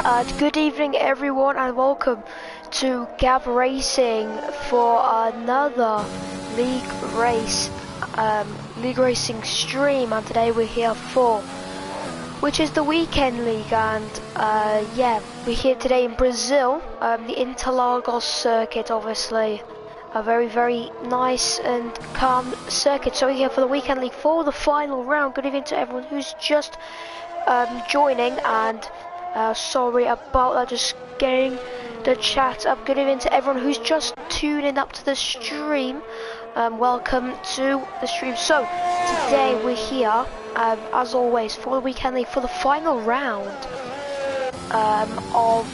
Good evening everyone and welcome to Gavra Racing for another league racing stream, and today we're here for which is the weekend league, and yeah, we're here today in Brazil, the Interlagos circuit, obviously a very nice and calm circuit. So we're here for the weekend league for the final round. Good evening to everyone who's just joining, and sorry about that, just getting the chat up. Good evening to everyone who's just tuning up to the stream. Welcome to the stream. So today we're here, as always, for the weekend league for the final round of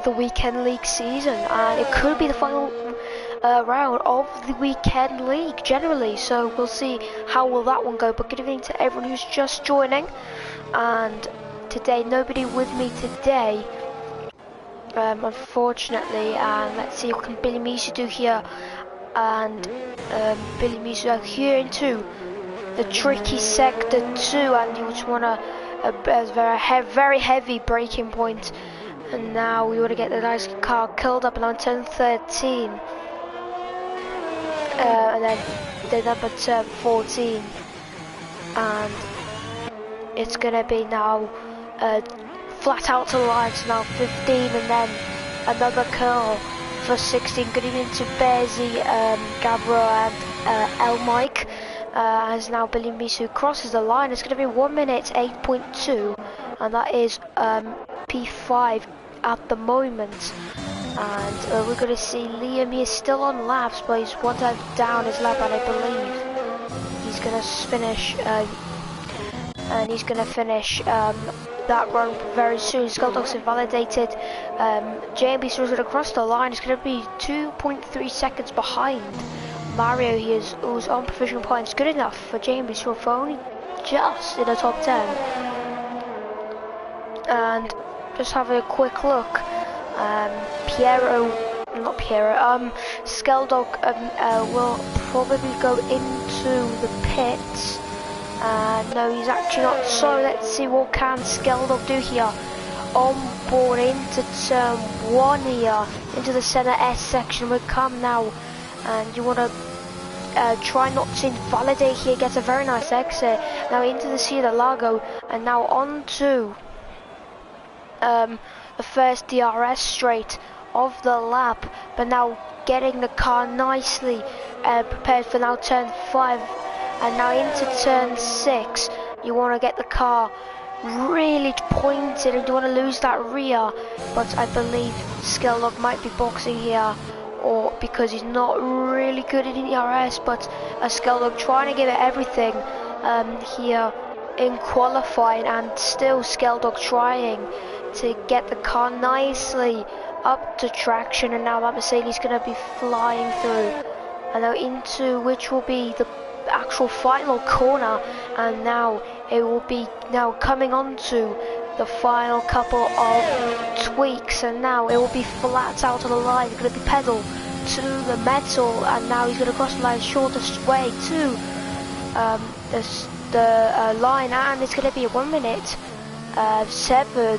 the weekend league season, and it could be the final round of the weekend league generally, so we'll see how will that one go. But good evening to everyone who's just joining, and today nobody with me today, unfortunately, and let's see what can Billy Misu do here. And Billy Misu here into the tricky sector 2, and you just want a very heavy braking point. And now we want to get the nice car curled up on turn 13, and then the number turn 14, and it's gonna be now flat out to the line. So now 15, and then another curl for 16. Good evening to Bearsy, Gavra, and El Mike. As now Billy Misu crosses the line, it's gonna be 1 minute 8.2, and that is P5 at the moment. And we're going to see Liam. He is still on laps, but he's one time down his lap, and I believe he's going to finish that run very soon. Skulldog's invalidated. JMB throws it across the line. It's going to be 2.3 seconds behind Mario. Who's on provisional points, good enough for JMB throw for only just in the top 10. And just having a quick look, Skeldog will probably go into the pits. No, he's actually not. So let's see what can Skeldog do here. On board into turn 1 here, into the center S section we come now, and you want to try not to invalidate here. Gets a very nice exit. Now into the Sea of the Lago, and now on to the first DRS straight of the lap, but now getting the car nicely prepared for now turn 5, and now into turn 6. You want to get the car really pointed, and you want to lose that rear, but I believe Skeldog might be boxing here, or because he's not really good at DRS, but Skeldog trying to give it everything here in qualifying, and still Skeldog trying to get the car nicely up to traction. And now that Mercedes is going to be flying through, and now into which will be the actual final corner, and now it will be now coming on to the final couple of tweaks, and now it will be flat out of the line. It's going to be pedal to the metal, and now he's going to cross the line shortest way to the line, and it's going to be a 1 minute 7.8,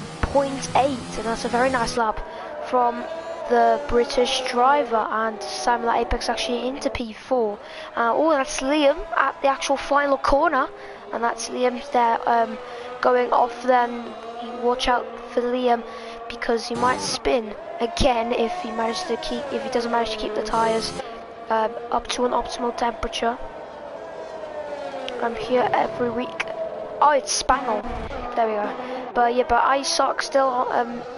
and that's a very nice lap from the British driver. And Simon Apex actually into P4. Oh, that's Liam at the actual final corner, and that's Liam there going off. Then watch out for Liam, because he might spin again if he doesn't manage to keep the tires up to an optimal temperature. I'm here every week. Oh, it's Spangle. There we go. But yeah, but ISOC still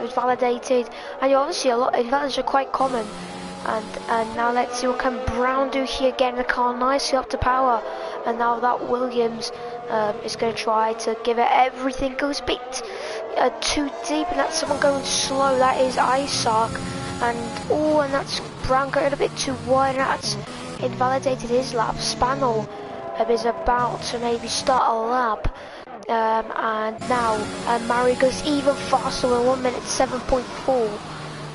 is validated, and obviously a lot invalidations are quite common. And now let's see what can Brown do here, getting the car nicely up to power. And now that Williams is going to try to give it everything. Goes a bit too deep, and that's someone going slow. That is ISOC, and that's Brown going a bit too wide, and that's invalidated his lap. Spanel is about to maybe start a lap, and now Murray goes even faster with 1 minute 7.4,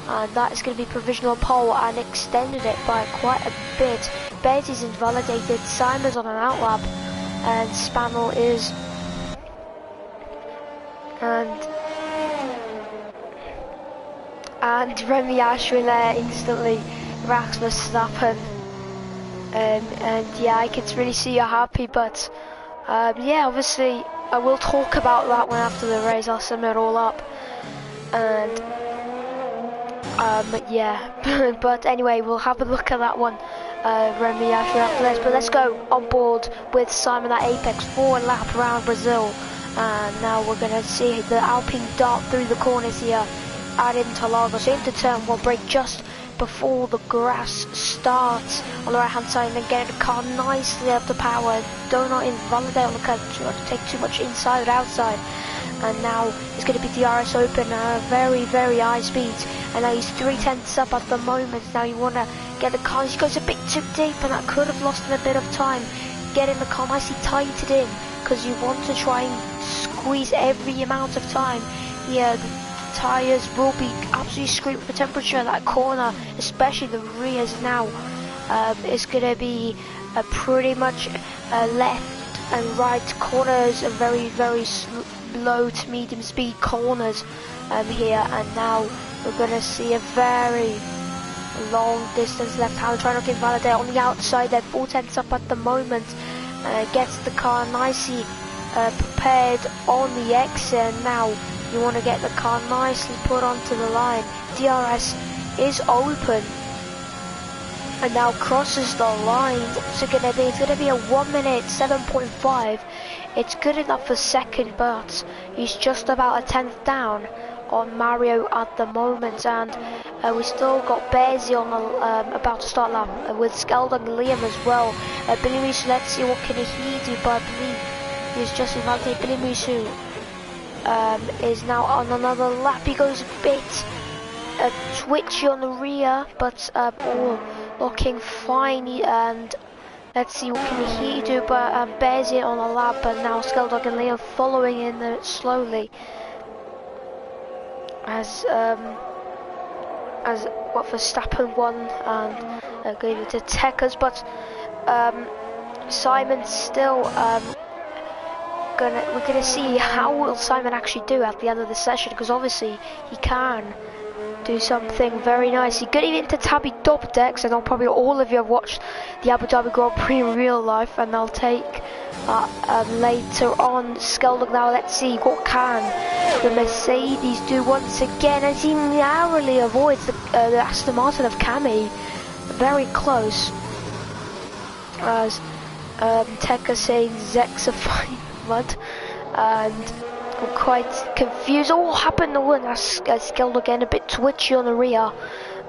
and that is going to be provisional pole, and extended it by quite a bit. Bez is invalidated, Simon's on an outlap, and Spanel is, and And Remy Ashwin there instantly racks Verstappen. And yeah, I can really see you're happy, but yeah, obviously I will talk about that one after the race. I'll sum it all up. And yeah, but anyway, we'll have a look at that one, Remy Ashwin after this. But let's go on board with Simon at Apex for a lap around Brazil. And now we're going to see the Alpine dart through the corners here at Interlagos. So into turn one, brake just before the grass starts on the right hand side, and then getting the car nicely up to power. Do not invalidate on the curve, do not take too much inside or outside. And now it's going to be DRS open at very, very high speeds. And now he's 3/10 up at the moment. Now you want to get the car, he goes a bit too deep, and that could have lost him a bit of time. Getting the car nicely tightened in, because you want to try and squeeze every amount of time. Yeah, the tyres will be absolutely scraped for temperature. That corner, especially the rears now, is going to be pretty much left and right corners, and very, very low to medium speed corners here. And now we're going to see a very long distance left hand, trying not to invalidate on the outside. They're 4/10 up at the moment. Gets the car nicely prepared on the exit, and now you want to get the car nicely put onto the line. DRS is open and now crosses the line. It's gonna be a 1 minute 7.5. It's good enough for second, but he's just about a 10th down on Mario at the moment. And we still got Bearsy on the, about to start lap with Skeldon and Liam as well. Billy Musu, let's see what can he do, but I believe he's just invalidated. Billy Musu is now on another lap. He goes a bit twitchy on the rear, but all looking fine. And let's see what can he do, but Bearsy on the lap, and now Skeldon and Liam following in there slowly. As what Verstappen won and gave it to Tekkers, but Simon's still we're gonna see how will Simon actually do at the end of the session, because obviously he can do something very nice. He got into Tabby Top Decks, and probably all of you have watched the Abu Dhabi Grand Prix in real life, and I'll take later on. Skeldon now, let's see what can the Mercedes do once again, as he narrowly avoids the Aston Martin of Cami. Very close, as Tekka saying Zexify mud, and I'm quite confused. Oh, what happened? The one Skeldon again, a bit twitchy on the rear,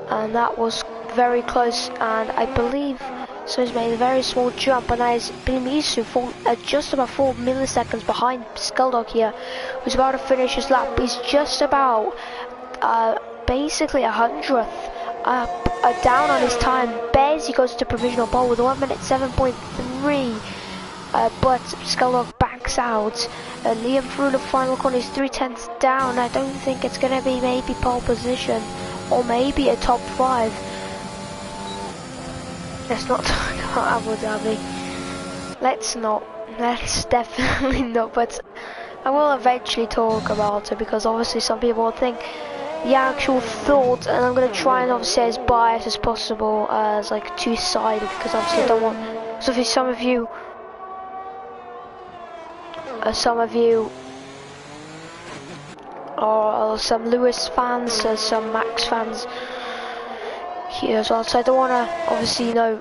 and that was very close. And I believe so he's made a very small jump, and that is Bilimisu just about 4 milliseconds behind Skeldon here, who's about to finish his lap. He's just about basically 100th down on his time. Bearsy goes to provisional pole with 1 minute 7.3. But Skeldon backs out. Liam through the final corner is 3/10 down. I don't think it's going to be maybe pole position or maybe a top 5. Let's not talk about Abu Dhabi. Let's not. Let's definitely not. But I will eventually talk about it, because obviously some people will think the actual thought, and I'm going to try and obviously say as biased as possible, as like two-sided, because obviously I don't want. So for some of you or some Lewis fans, some Max fans here as well, so I don't want to obviously, you know,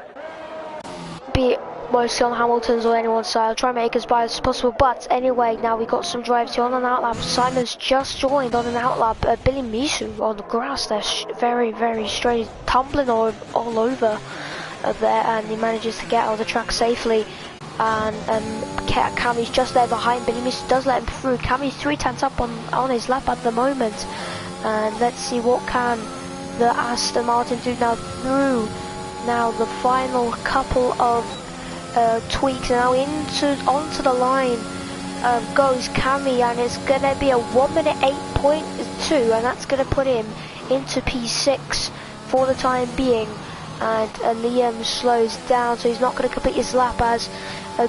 be mostly on Hamilton's or anyone's side. I'll try and make as biased as possible. But anyway, now we got some drives here on an outlap. Simon's just joined on an outlap. Billy Misu on the grass there, very, very strange, tumbling all over there, and he manages to get out of the track safely. And Cami's just there behind, but he does let him through. Cami's 3/10 up on his lap at the moment, and let's see what can the Aston Martin do now through the final couple of tweaks. Now onto the line goes Cami, and it's gonna be a 1 minute 8.2, and that's gonna put him into P6 for the time being. And Liam slows down, so he's not going to complete his lap. As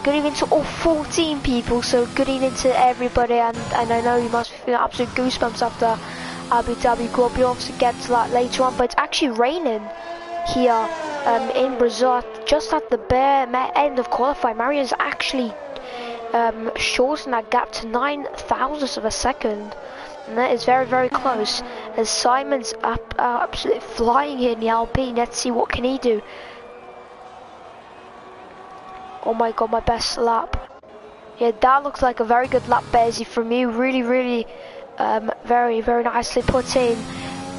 good evening to all 14 people, so good evening to everybody, and I know you must feel absolute goosebumps Abu Dhabi Grand Prix. Obviously get to that later on, but it's actually raining here in Brazil just at the bare end of qualifying. Mario's actually shortened that gap to 9 thousandths of a second, and that is very, very close, as Simon's absolutely flying here in the Alpine. Let's see what can he do. Oh my god, my best lap. Yeah, that looks like a very good lap, Bearsy, from you. Really, really very, very nicely put in.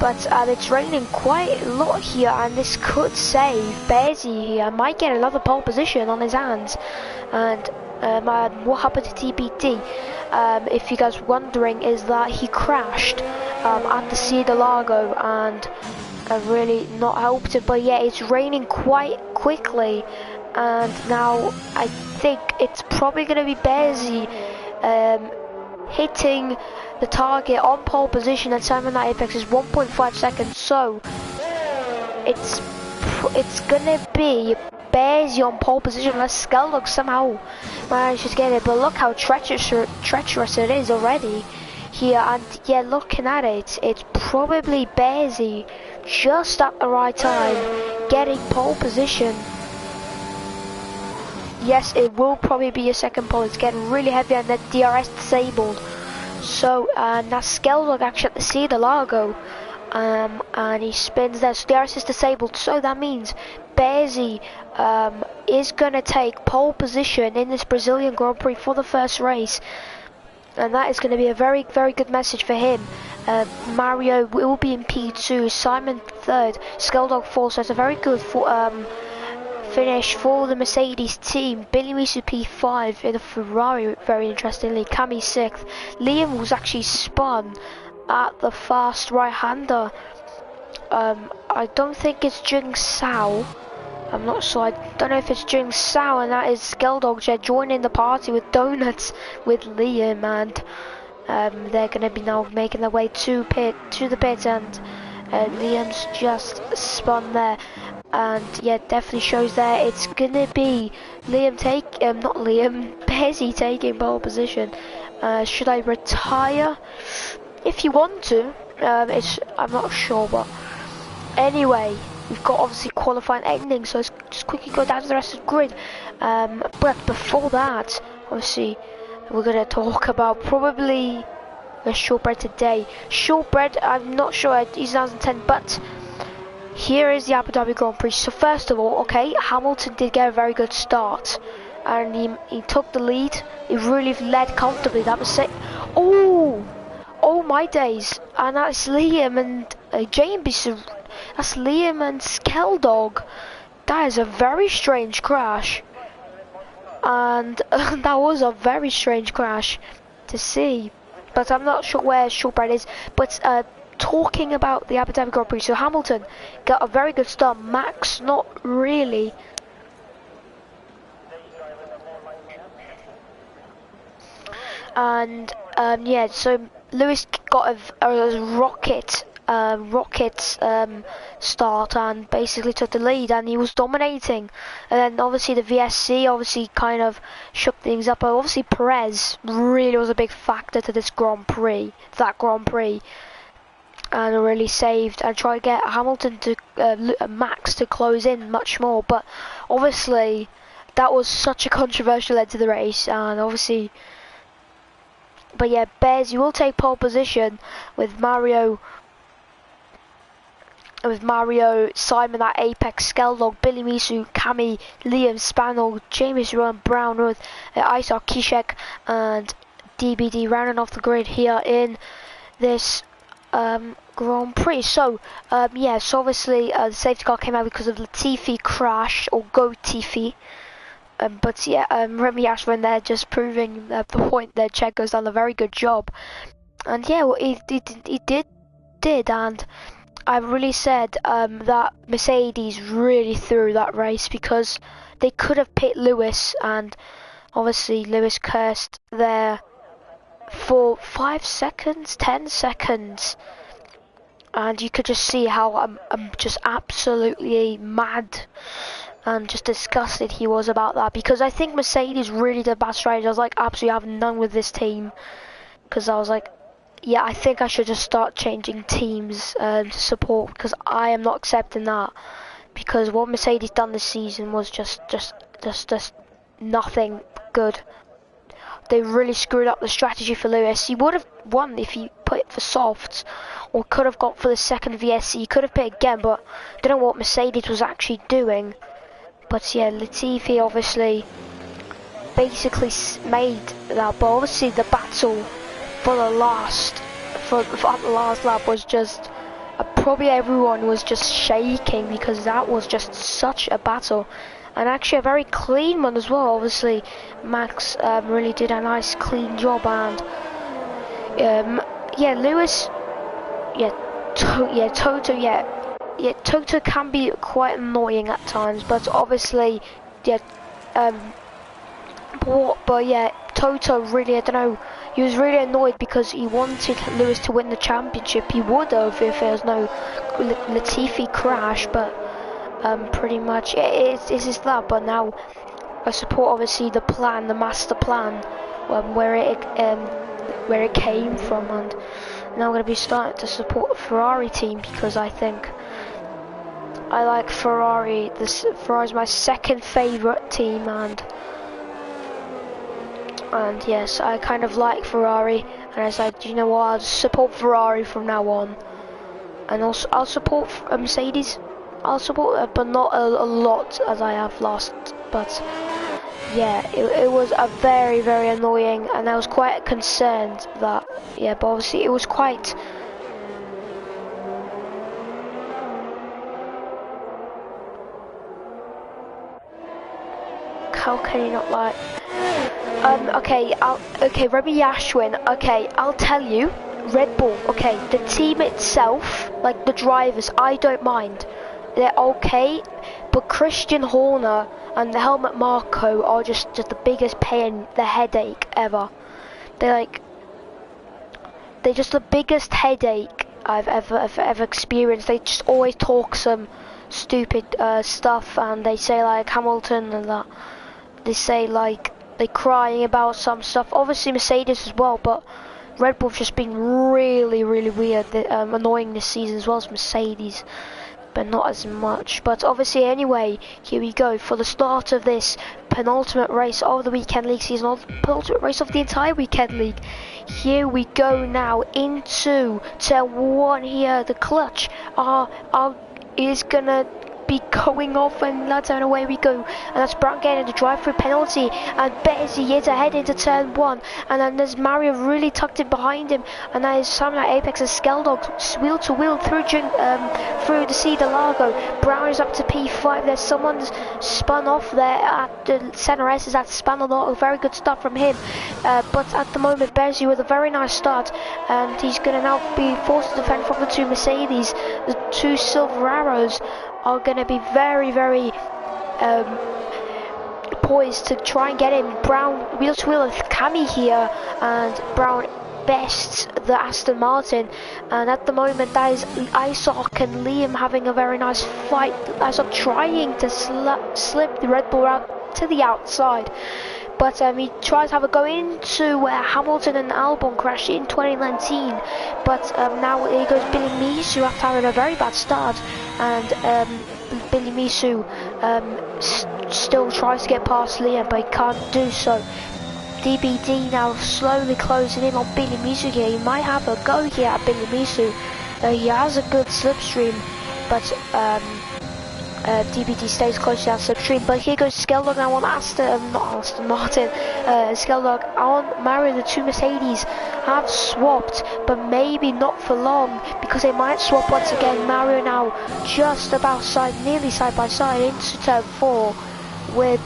But it's raining quite a lot here, and this could save Bearsy here. Might get another pole position on his hands. And what happened to TBD? If you guys are wondering, is that he crashed at the Cedar Lago, and really not helped it. But yeah, it's raining quite quickly, and now I think it's probably going to be Bearsy hitting the target on pole position, and Simon that Apex is 1.5 seconds, so it's gonna be Bearsy on pole position unless Skeldog somehow manages to get it. But look how treacherous it is already here, and yeah, looking at it, it's probably Bearsy just at the right time getting pole position. Yes, it will probably be a second pole. It's getting really heavy, and the DRS disabled. So now Skeldog actually at the Cedar Lago, and he spins there. So DRS is disabled. So that means Bearsy is gonna take pole position in this Brazilian Grand Prix for the first race, and that is going to be a very, very good message for him. Mario will be in P2, Simon third, Skeldog fourth. So it's a very good finish for the Mercedes team. Billy Misu P5 in a Ferrari, very interestingly. Cami 6th. Liam was actually spun at the fast right-hander. I don't think it's Jung Sao. I'm not sure. I don't know if it's Jung Sao, and that is Skeldog joining the party with donuts with Liam, and they're going to be now making their way to the pit, and Liam's just spun there. And yeah, definitely shows there it's gonna be Liam Bearsy taking pole position. Should I retire? If you want to, I'm not sure, but anyway, we've got obviously qualifying ending, so let's just quickly go down to the rest of the grid. But before that, obviously, we're gonna talk about probably the shortbread today. Shortbread, I'm not sure, it's 2010, but here is the Abu Dhabi Grand Prix. So first of all, okay, Hamilton did get a very good start, and he took the lead. He really led comfortably. That was it. Oh my days! And that's Liam and James. That's Liam and Skeldog. That is a very strange crash, and that was a very strange crash to see. But I'm not sure where Shortbread is. But talking about the Abu Dhabi Grand Prix, so Hamilton got a very good start. Max, not really. And yeah, so Lewis got a rocket start and basically took the lead, and he was dominating. And then obviously the VSC obviously kind of shook things up. But obviously Perez really was a big factor to this Grand Prix, and really saved and tried to get Hamilton to Max to close in much more. But obviously that was such a controversial end to the race, and obviously. But yeah, Bearsy will take pole position with Mario, Simon at Apex, Skeldog, Billy Misu, Cami, Liam, Spaniel, James Rowan, Brown, Ruth, Isaac, Kishek, and DBD rounding off the grid here in this Grand Prix. So yeah, so obviously the safety car came out because of Latifi crash, or Go Tifi. But yeah, Remy Ashburn there just proving the point that Checo's done a very good job. And yeah, well, he did, and I really said that Mercedes really threw that race, because they could have pit Lewis, and obviously Lewis cursed there for 5 seconds, 10 seconds. And you could just see how I'm just absolutely mad and just disgusted he was about that, because I think Mercedes really did bad strategy. I was like, absolutely have none with this team, because I was like, yeah, I think I should just start changing teams to support, because I am not accepting that. Because what Mercedes done this season was just nothing good. They really screwed up the strategy for Lewis. He would have won if he put it for softs, or could have gone for the second VSC. He could have put it again, but I don't know what Mercedes was actually doing. But yeah, Latifi obviously basically made that, but obviously the battle for the last lap was just probably everyone was just shaking, because that was just such a battle, and actually a very clean one as well. Obviously Max really did a nice clean job, and yeah, Lewis, Toto can be quite annoying at times, but obviously but yeah, Toto really, I don't know, he was really annoyed because he wanted Lewis to win the championship. He would have if there was no Latifi crash, but pretty much it is that. But now I support obviously the plan, the master plan, where it came from, and now I'm going to be starting to support the Ferrari team, because I think I like Ferrari. Ferrari's my second favourite team, and yes, I kind of like Ferrari, and I was like, you know what, I'll just support Ferrari from now on. And also I'll support Mercedes. I'll support but not a lot as I have last. But yeah, it was a very, very annoying, and I was quite concerned that, yeah, but obviously it was quite... How can you not like... okay, Remy Ashwin, okay, I'll tell you, Red Bull, okay, the team itself, like the drivers, I don't mind, they're okay, but Christian Horner and the Helmut Marko are just the biggest pain, the headache ever. They're just the biggest headache I've ever experienced. They just always talk some stupid stuff, and they say like Hamilton and that, they say like, they're crying about some stuff. Obviously Mercedes as well, but Red Bull's just been really, really weird, annoying this season, as well as Mercedes, but not as much. But obviously, anyway, here we go for the start of this penultimate race of the weekend league season, or the penultimate race of the entire weekend league. Here we go now into turn 1 here. The clutch is gonna be going off, and lads, and away we go, and that's Brown getting the drive-through penalty, and Bezzy is ahead into turn 1, and then there's Mario really tucked in behind him, and that is Samuel Apex and Skeldog wheel to wheel through the Cedar Largo. Brown is up to P5. There's someone spun off there at the center S, is that spun a lot, very good stuff from him, but at the moment Bezzy with a very nice start, and he's going to now be forced to defend from the two Mercedes. The two Silver Arrows are going to be very, very poised to try and get him. Brown wheel to wheel with Cami here, and Brown bests the Aston Martin, and at the moment that is Isoc and Liam having a very nice fight. Isoc trying to slip the Red Bull out to the outside, but he tries to have a go into where Hamilton and Albon crashed in 2019, but now here goes Billy Misu after having a very bad start, and Billy Misu still tries to get past Liam, but he can't do so. DBD now slowly closing in on Billy Misu here. He might have a go here at Billy Misu. He has a good slipstream, but DBD stays close to that slipstream. But here goes Skeldog now on Skeldog on Mario. The two Mercedes have swapped, but maybe not for long, because they might swap once again. Mario now just about nearly side by side into turn 4 with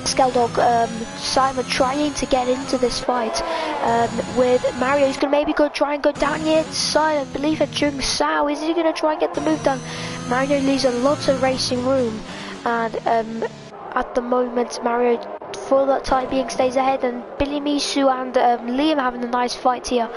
Skeldog, Simon trying to get into this fight with Mario. He's going to maybe try and go down the inside, I believe at Jung Sao. Is he going to try and get the move done? Mario leaves a lot of racing room, and at the moment Mario for that time being stays ahead, and Billy Misu and Liam having a nice fight here,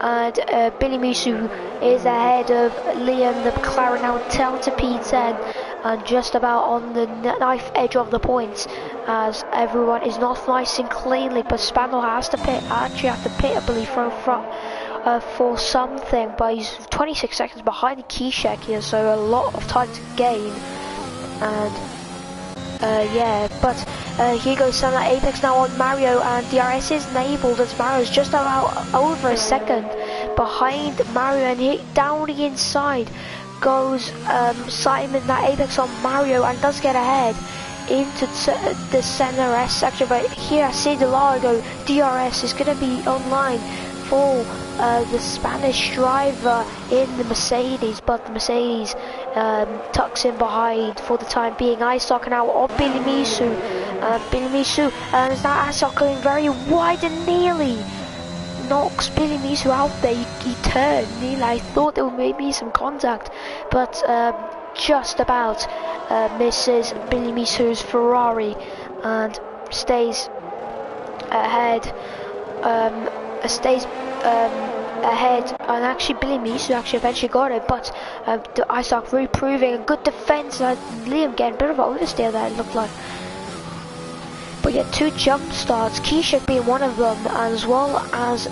and Billy Misu is ahead of Liam, the McLaren now down to P10, and just about on the knife edge of the points, as everyone is not slicing cleanly, but Spaniel has to pit, actually have to pit, I believe, for something, but he's 26 seconds behind the Kishek here, so a lot of time to gain. And yeah, but here goes Sunlight Apex now on Mario, and DRS is enabled as Mario's just about over a second behind Mario, and down the inside goes Simon, that Apex on Mario, and does get ahead into the center S section. But here I see the Largo DRS is going to be online for the Spanish driver in the Mercedes, but the Mercedes tucks in behind for the time being. Ice-Sock now of Billy Misu. Billy Misu is now Ice-Sock going very wide and nearly knocks Billy Misu out there. He turned nearly. I thought there would be some contact, but just about misses Billy Misu's Ferrari and stays ahead. Ahead, and actually Billy Misu actually eventually got it, but the Ice-Sock really proving a good defense. Liam getting a bit of an oversteer there, it looked like. But yeah, 2 jump starts, Kishik being one of them, as well as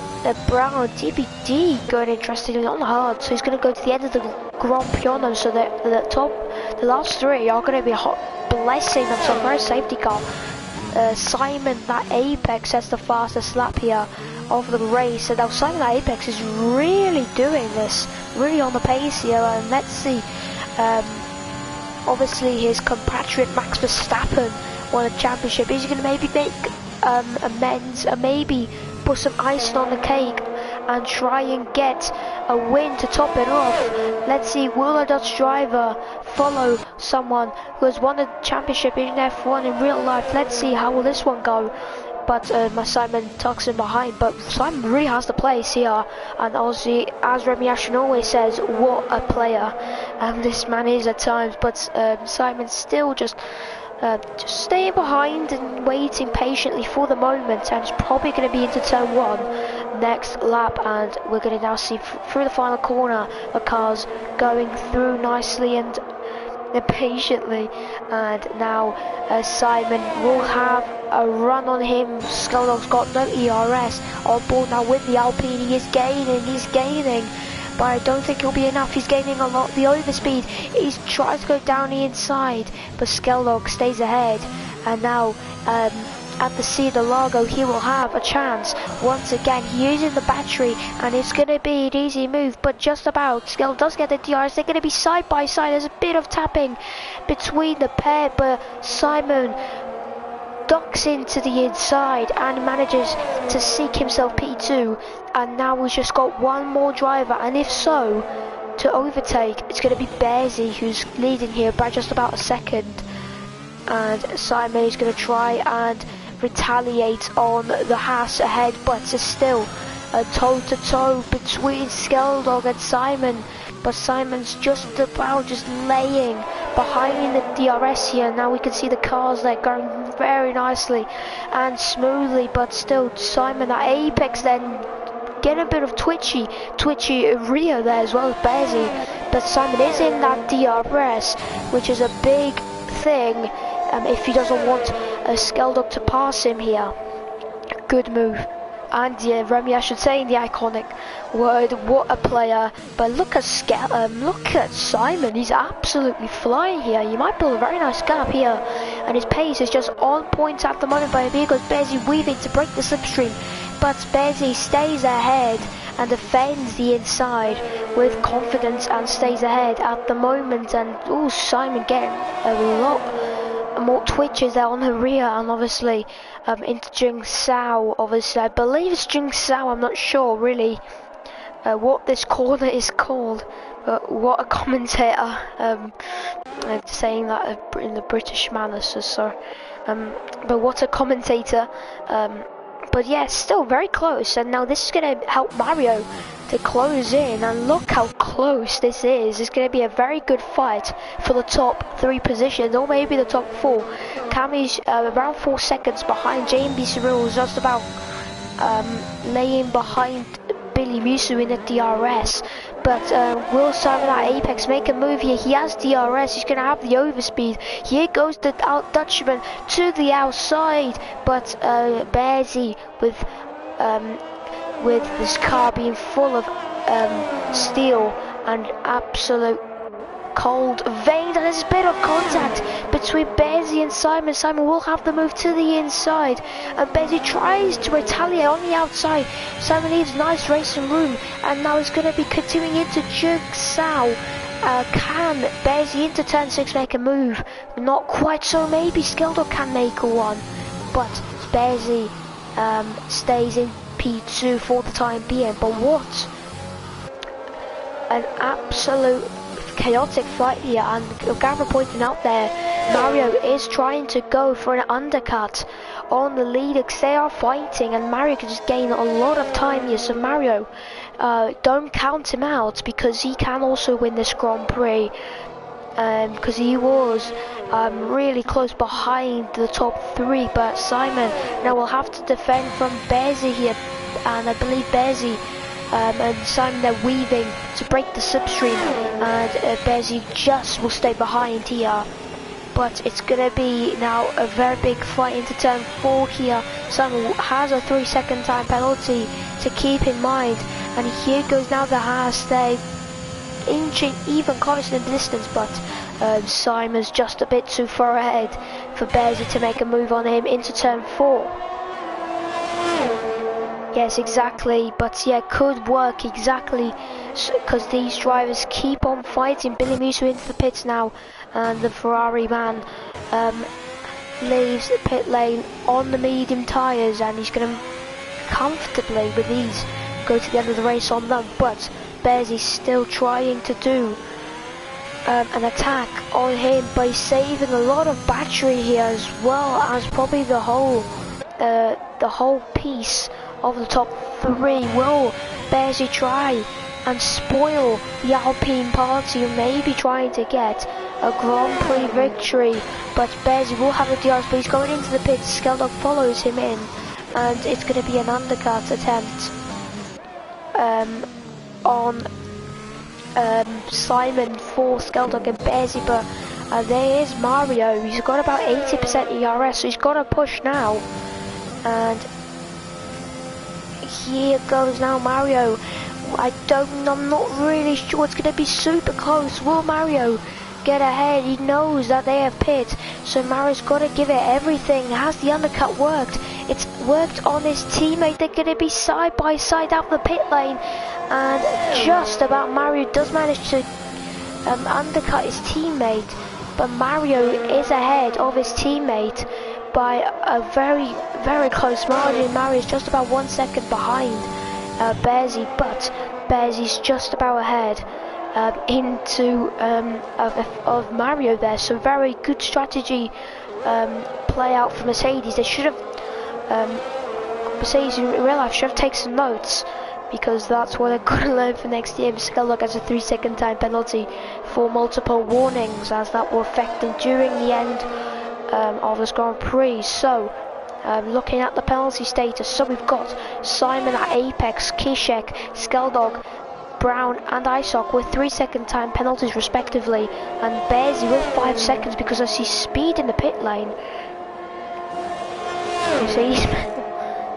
Brown DBD going interestingly on the hard, so he's going to go to the end of the Grand Piano, so that the last 3 are going to be blessing themselves, very safety car. Simon, that Apex, has the fastest lap here of the race, and now Simon, that Apex, is really doing this, really on the pace here, and let's see, obviously his compatriot Max Verstappen won a championship. Is he going to maybe make amends, and maybe put some icing on the cake and try and get a win to top it off? Let's see, will a Dutch driver follow someone who has won a championship in F1 in real life? Let's see how will this one go. But my Simon tucks in behind, but Simon really has the place here, and obviously, as Remy Ashton always says, what a player this man is at times. But Simon still just staying behind and waiting patiently for the moment, and it's probably going to be into turn 1 next lap, and we're going to now see through the final corner the cars going through nicely and patiently, and now Simon will have a run on him. Skelldog's got no ERS on board now with the Alpine. He is gaining, but I don't think he'll be enough. He's gaining a lot. The overspeed, he's trying to go down the inside, but Skelldog stays ahead, and now at the Sea de Largo he will have a chance once again. He using the battery, and it's going to be an easy move, but just about. Skell does get the DRS. They're going to be side by side. There's a bit of tapping between the pair, but Simon ducks into the inside and manages to seek himself P2, and now we've just got one more driver, and if so, to overtake, it's going to be Bearsy who's leading here by just about a second, and Simon is going to try and retaliate on the Haas ahead, but it's still a toe-to-toe between Skelldog and Simon, but Simon's just about laying behind the DRS here. Now we can see the cars there going very nicely and smoothly, but still Simon at Apex then getting a bit of twitchy rear there as well as Bearsy, but Simon is in that DRS, which is a big thing if he doesn't want Skelldog to pass him here. Good move. And yeah, Remy, I should say in the iconic word, what a player. But look at Simon, he's absolutely flying here. You might build a very nice gap here, and his pace is just on point at the moment. But here goes Bearsy weaving to break the slipstream, but Bearsy stays ahead and defends the inside with confidence and stays ahead at the moment. And oh, Simon getting a lot more twitches there on the rear, and obviously into Jung Sao. Obviously, I believe it's Jung Sao. I'm not sure really what this corner is called, but what a commentator saying that in the British manner, so but what a commentator. But yeah, still very close, and now this is going to help Mario to close in, and look how close this is. It's going to be a very good fight for the top 3 positions, or maybe the top 4. Cami's around 4 seconds behind. JMB Cyril is just about laying behind Billy Musu in the DRS. But will Simon at Apex make a move here? He has DRS, he's going to have the overspeed. Here goes the Dutchman to the outside, but Bearsy with this car being full of steel and absolute cold veins, and there's a bit of contact between Bearsy and Simon. Simon will have the move to the inside, and Bearsy tries to retaliate on the outside. Simon leaves nice racing room, and now he's going to be continuing into Jigsaw. Can Bearsy into turn 6 make a move? Not quite so, maybe Skeldor can make one, but Bearsy stays in P2 for the time being. But what an absolute chaotic fight here, and Gavra pointing out there, Mario is trying to go for an undercut on the leader because they are fighting, and Mario can just gain a lot of time here. So Mario, don't count him out, because he can also win this Grand Prix, because he was really close behind the top 3. But Simon now will have to defend from Bearsy here, and I believe Bearsy and Simon, they're weaving to break the slipstream, and Bearsy just will stay behind here. But it's going to be now a very big fight into turn 4 here. Simon has a 3-second time penalty to keep in mind, and here goes now the Haas. They're inching even closer in the distance, but Simon's just a bit too far ahead for Bearsy to make a move on him into turn 4. Yes, exactly, but yeah, could work exactly, because these drivers keep on fighting. Billy Musu into the pits now, and the Ferrari man leaves the pit lane on the medium tyres, and he's going to comfortably with these go to the end of the race on them. But Bearsy's still trying to do an attack on him by saving a lot of battery here, as well as probably the whole piece of the top 3. Will Bearsy try and spoil the Alpine party, and maybe trying to get a Grand Prix victory? But Bearsy will have a DRS, but he's going into the pits. Skeldor follows him in, and it's going to be an undercut attempt on Simon for Skeldor and Bearsy. But there is Mario. He's got about 80% ERS, so he's got to push now. And here goes now Mario. I'm not really sure. It's going to be super close. Will Mario get ahead? He knows that they have pit, so Mario's got to give it everything. Has the undercut worked? It's worked on his teammate. They're going to be side by side out the pit lane, and just about Mario does manage to undercut his teammate, but Mario is ahead of his teammate by a very, very close margin. Mario is just about 1 second behind Bearsy, but Bearsy's just about ahead of Mario there. So very good strategy play out for Mercedes. They should have Mercedes in real life should have taken some notes, because that's what they're going to learn for next year. Skeldor has a 3-second time penalty for multiple warnings, as that will affect them during the end of this Grand Prix. So looking at the penalty status, so we've got Simon at Apex, Kishek, Skeldor, Brown and Isok with 3-second time penalties respectively, and Bearsy with 5 seconds because I see speed in the pit lane. You see,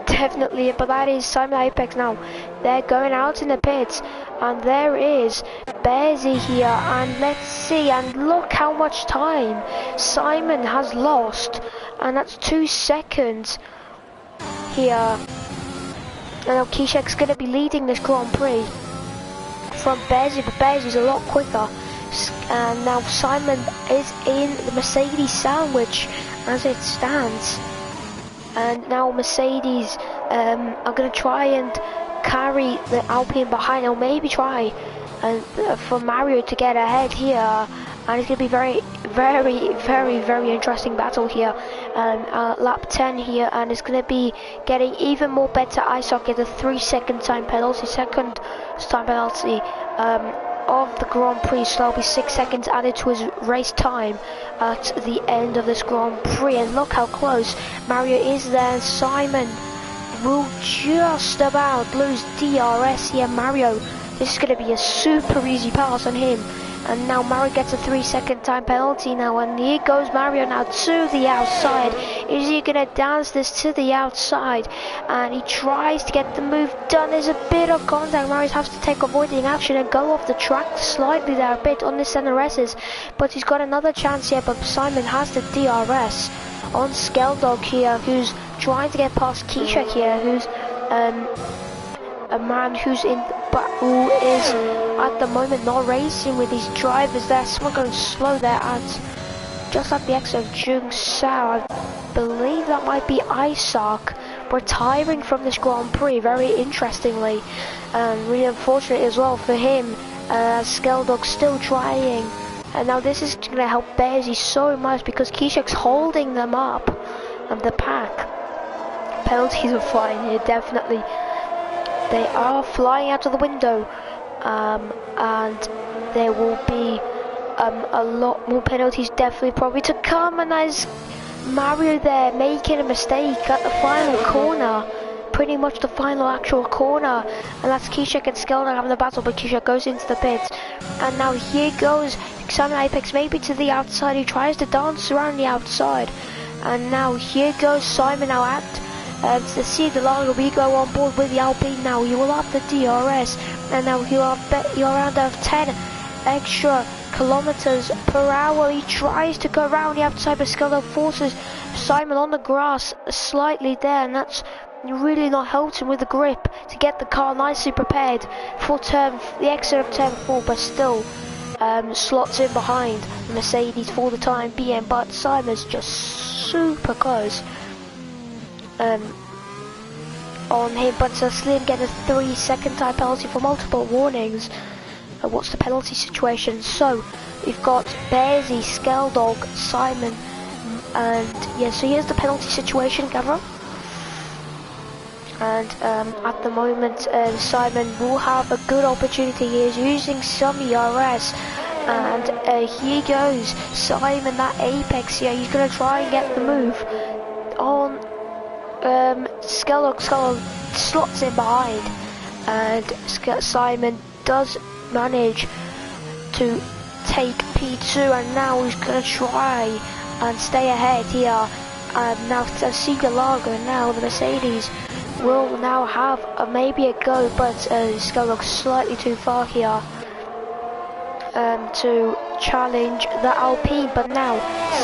definitely, but that is Simon at Apex now. They're going out in the pits, and there is Bearsy here, and let's see, and look how much time Simon has lost, and that's 2 seconds here. And now Kishek's going to be leading this Grand Prix from Bearsy, but Bearsy's a lot quicker. And now Simon is in the Mercedes sandwich as it stands. And now Mercedes are going to try and carry the Alpine behind, or maybe try for Mario to get ahead here. And it's going to be very, very, very, very interesting battle here. Lap 10 here, and it's going to be getting even more better. Isaac gets a 3-second time penalty, second time penalty of the Grand Prix, so there'll be 6 seconds added to his race time at the end of this Grand Prix. And look how close Mario is there. Simon will just about lose DRS here. Mario, this is going to be a super easy pass on him. And now Mario gets a 3-second time penalty now, and here goes Mario now to the outside. Is he going to dance this to the outside? And he tries to get the move done. There's a bit of contact. Mario has to take avoiding action and go off the track slightly there, a bit on the center S's. But he's got another chance here, but Simon has the DRS on Skeldog here, who's trying to get past Keisha here, who's a man who's who is at the moment not racing with these drivers there. Someone going slow there at just at the exit of Jung Sao. I believe that might be Isaac retiring from this Grand Prix, very interestingly, and really unfortunate as well for him. Skeldog's still trying, and now this is going to help Bearsy so much because Kishak's holding them up and the pack. Penalties are flying here, definitely. They are flying out of the window, and there will be a lot more penalties definitely probably to come. And there's Mario there making a mistake at the final corner, pretty much the final actual corner, and that's Kishak and Skeldog having the battle, but Kishak goes into the pits. And now here goes Simon Apex maybe to the outside. He tries to dance around the outside, and now here goes Simon now at to see the lager. We go on board with the Alpine now. You will have the DRS, and now you're around 10 extra kilometers per hour. He tries to go around the outside, but Skeldog forces Simon on the grass slightly there, and that's really not helped him with the grip to get the car nicely prepared for the exit of turn 4, but still slots in behind Mercedes for the time being. But Simon's just super close on him, but Slim get a 3-second time penalty for multiple warnings. What's the penalty situation? So we've got Bearsy, Skeldog, Simon, and yeah, so here's the penalty situation, Gavra. And at the moment Simon will have a good opportunity. He is using some ERS, and here goes Simon, that Apex here. He's going to try and get the move on Skeldog slots in behind, and Simon does manage to take P2, and now he's going to try and stay ahead here. Now Sega Lager, now the Mercedes will now have maybe a go, but Skeldog's slightly too far here to challenge the Alpine. But now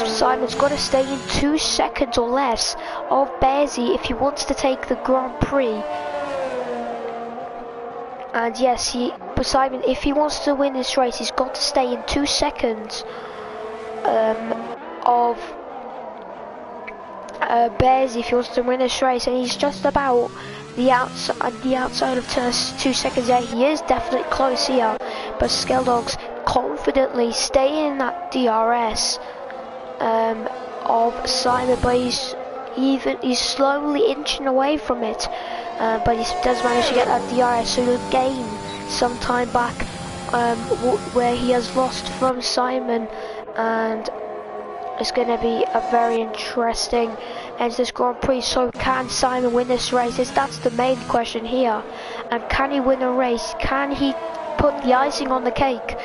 Simon's got to stay in 2 seconds or less of Bearsy if he wants to take the Grand Prix. And yes, but Simon, if he wants to win this race, he's got to stay in 2 seconds of Bearsy if he wants to win this race, and he's just about the outside of 2 seconds. Yeah, he is definitely close here, but Skeldog's confidently staying in that DRS of Simon, but he's slowly inching away from it, but he does manage to get that DRS, so he'll gain some time back where he has lost from Simon. And it's going to be a very interesting end to this Grand Prix. So can Simon win this race? That's the main question here. And can he win a race? Can he put the icing on the cake?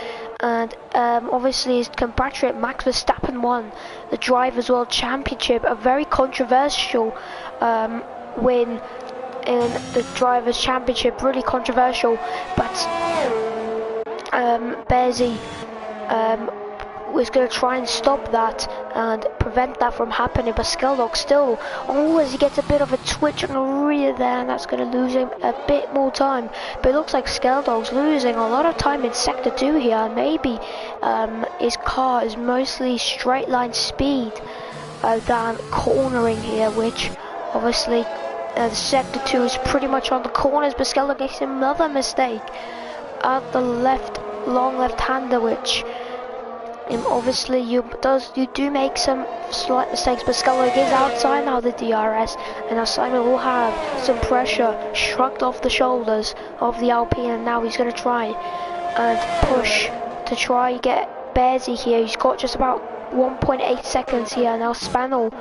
And obviously his compatriot Max Verstappen won the Drivers' World Championship, a very controversial win in the Drivers' Championship, really controversial. But Bearsy was going to try and stop that and prevent that from happening, but Skeldog still, as he gets a bit of a twitch on the rear there, and that's going to lose him a bit more time. But it looks like Skeldog's losing a lot of time in sector 2 here, and maybe his car is mostly straight line speed than cornering here, which obviously the sector 2 is pretty much on the corners, but Skeldog makes another mistake at the long left-hander, which obviously you do make some slight mistakes, but Skeldog is outside now the DRS, and now Simon will have some pressure shrugged off the shoulders of the Alpine, and now he's going to try and push to try and get Bearsy here. He's got just about 1.8 seconds here. Now Spanel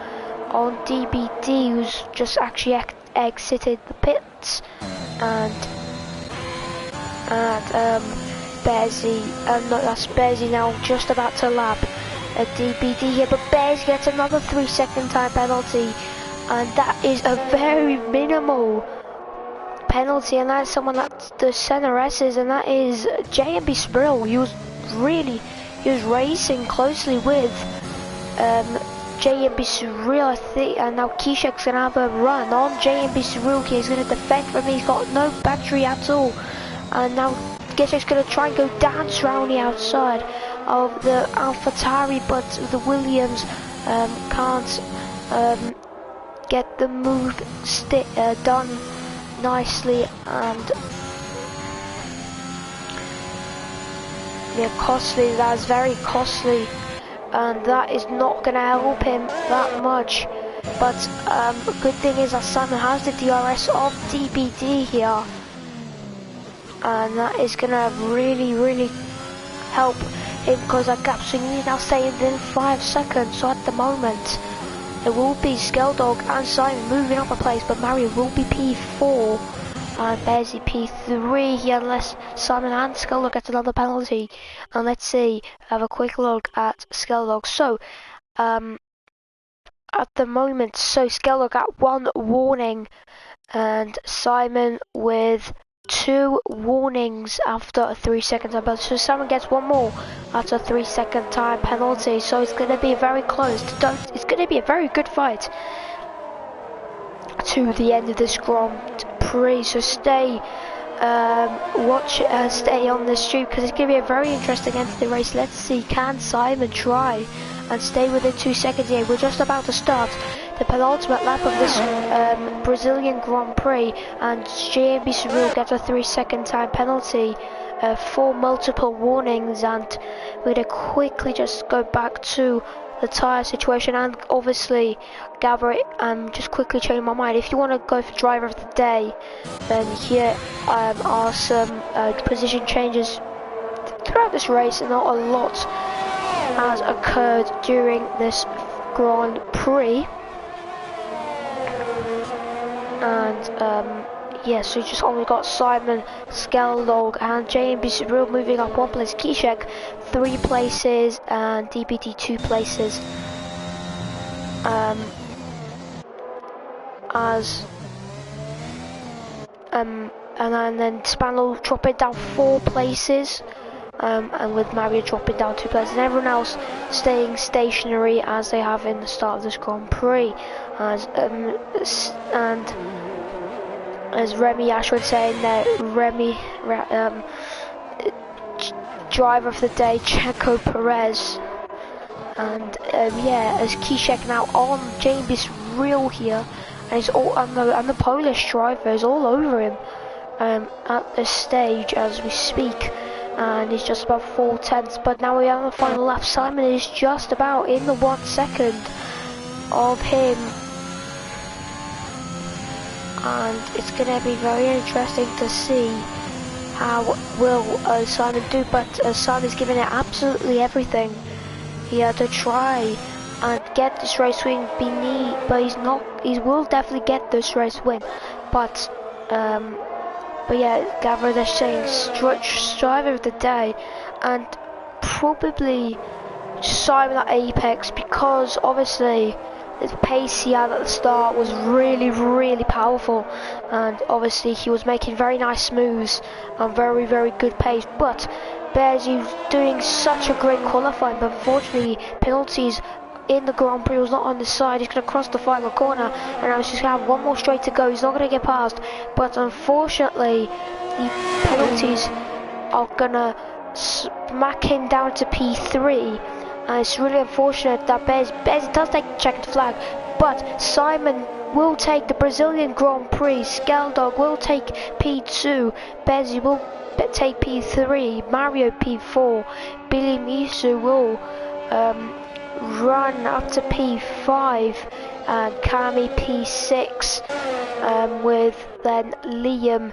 on DBD, who's just actually exited the pits, and Bearsy, no, that's Bearsy now just about to lap a DBD here, but Bears gets another 3-second time penalty, and that is a very minimal penalty, and that is someone that the center S's, and that is JMB Sprill. He was racing closely with JMB Surreal, I think, and now Kishak's gonna have a run on JMB Surreal. He's gonna defend from him. He's got no battery at all, and now Kishak's gonna try and go dance around the outside of the AlphaTauri, but the Williams can't get the move done nicely, and yeah, costly. That's very costly, and that is not going to help him that much. But a good thing is that Simon has the DRS of DBD here, and that is going to really help him, because that gap swing is now staying within 5 seconds. So at the moment it will be Skeldog and Simon moving up a place, but Mario will be P4 and Bearsy P3 here, unless Simon and Skeldog get another penalty. And let's see, have a quick look at Skeldog. So at the moment, so Skeldog got 1 warning, and Simon with 2 warnings after a 3-second time penalty. So Simon gets 1 more after a 3-second time penalty. So it's going to be very close. It's going to be a very good fight to the end of this Grand Prix. So stay stay on the stream, because it's going to be a very interesting end to the race. Let's see, can Simon try and stay within 2 seconds here? We're just about to start the penultimate lap of this Brazilian Grand Prix, and JMB Surreal gets a 3-second time penalty for multiple warnings. And we're going to quickly just go back to the tyre situation, and obviously Gavra, just quickly changing my mind. If you want to go for driver of the day, then here are some position changes throughout this race, and not a lot has occurred during this Grand Prix. And yeah, so you just only got Simon, Skeldog and JMB Surreal moving up 1 place, Kishak 3 places, and DBD 2 places. And then Spanel dropping down 4 places, and with Mario dropping down 2 places, and everyone else staying stationary as they have in the start of this Grand Prix. As Remy Ashwood saying that driver of the day, Checo Perez. And yeah, as Kishak now on JMB's reel here, and he's all and the Polish driver is all over him at this stage as we speak, and he's just about 4 tenths. But now we have the final lap. Simon is just about in the 1 second of him, and it's going to be very interesting to see how will Simon do. But Simon's giving it absolutely everything here to try and get this race win. But he will definitely get this race win. But yeah, Gavra, they're saying driver of the day, and probably Simon at Apex, because obviously the pace he had at the start was really powerful, and obviously he was making very nice moves and very good pace. But Bearsy doing such a great qualifying, but unfortunately penalties in the Grand Prix was not on the side. He's going to cross the final corner, and now he's just going to have 1 more straight to go. He's not going to get past, but unfortunately the penalties are going to smack him down to P3. And it's really unfortunate that Bearsy does take the checkered flag, but Simon will take the Brazilian Grand Prix, Skeldog will take P2, Bearsy will take P3, Mario P4, Billy Misu will run up to P5, and Kami P6, with then Liam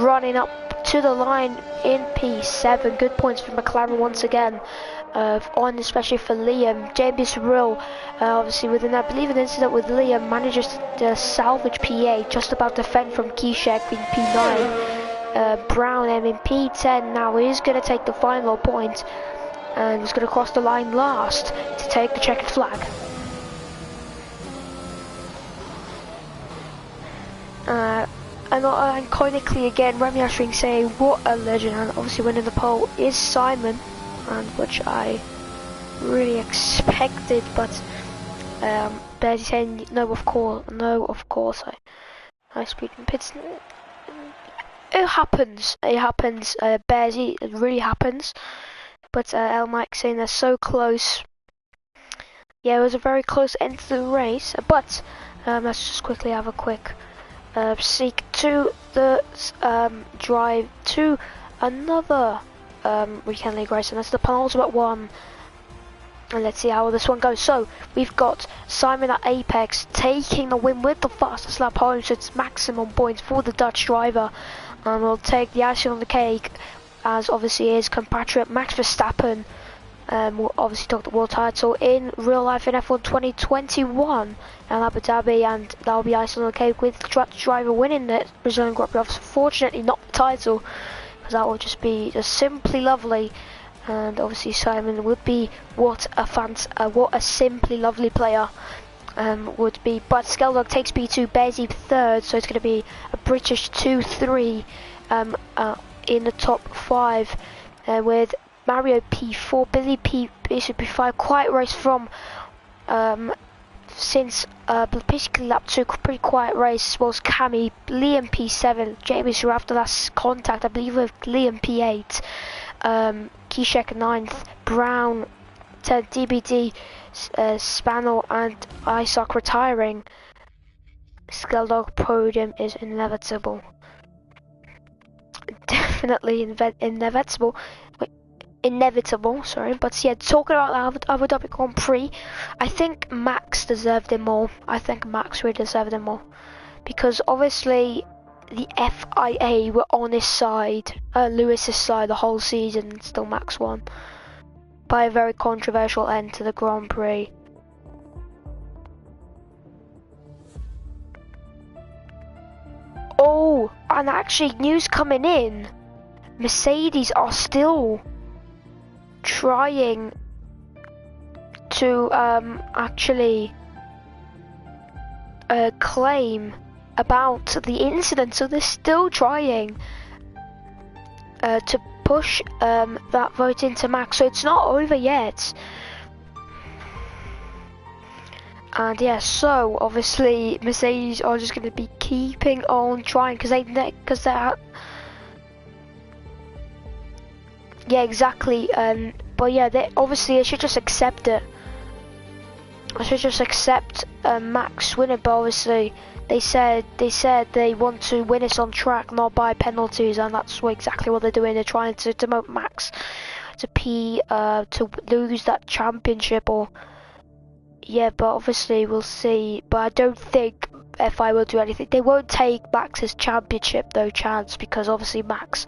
running up to to the line in P7. Good points for McLaren once again. On especially for Liam. James Rill, obviously with I believe an incident with Liam, manages to salvage P8, just about to defend from Kishek in P9. Brown in P10 now is going to take the final point, and he's going to cross the line last to take the checkered flag. And iconically again, Remy Ashring saying what a legend, and obviously winning the pole is Simon, and which I really expected, but Bearsy saying no of course I speak in pits. It happens, Bearsy, it really happens. But El Mike saying they're so close. Yeah, it was a very close end to the race, but let's just quickly have a quick seek to the drive to another weekend league race, and that's the penultimate one. And let's see how this one goes. So we've got Simon at Apex taking the win with the fastest lap home, so it's maximum points for the Dutch driver, and we'll take the icing on the cake, as obviously his compatriot Max Verstappen will obviously took the world title in real life in F1 2021 in Abu Dhabi, and that'll be icing on the cake with the Dutch driver winning the Brazilian Grand Prix. Fortunately not the title, because that would just be simply lovely. And obviously Simon would be what a simply lovely player would be. But Skeldog takes P2, Bearsy third, so it's going to be a British 2-3 in the top 5, with Mario P4, Billy P5. Quiet race from since basically lap 2, pretty quiet race was Cammy. Liam P7, James who after last contact I believe with Liam P8. Kishek 9th, Brown 10th, DBD, Spaniel and Isaac retiring. Skeldog podium is inevitable. Definitely inevitable, sorry. But yeah, talking about the Abu Dhabi Grand Prix, I think Max deserved it more. I think Max really deserved it more, because obviously the FIA were on his side, Lewis's side the whole season, and still Max won by a very controversial end to the Grand Prix. Oh, and actually news coming in, Mercedes are still trying to actually claim about the incident, so they're still trying to push that vote into Max, so it's not over yet. And yeah, so obviously Mercedes are just going to be keeping on trying, because they're yeah, exactly. But yeah, they should just accept it. I should just accept Max winning, but obviously they said they want to win this on track, not by penalties, and that's exactly what they're doing. They're trying to demote Max to lose that championship, or yeah. But obviously we'll see. But I don't think FI will do anything. They won't take Max's championship though chance, because obviously Max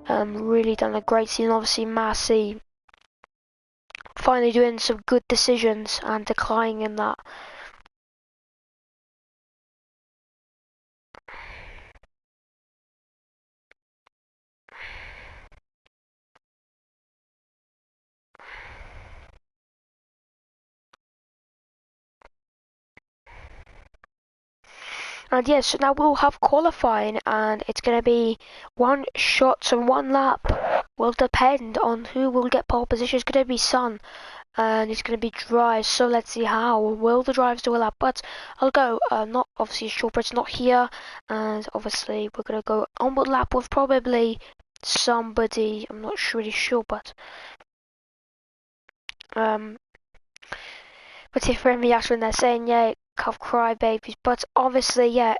really done a great season. Obviously Massey finally doing some good decisions and declining in that. And yes, so now we'll have qualifying, and it's going to be one shot and one lap. Will depend on who will get pole position. It's going to be Sun, and it's going to be dry. So let's see how will the drivers do a lap. But I'll go. Not obviously Shortbread's not here, and obviously we're going to go onboard lap with probably somebody. I'm not really sure, but if Remy Ashwin, they're saying yeah, have cry babies, but obviously yeah,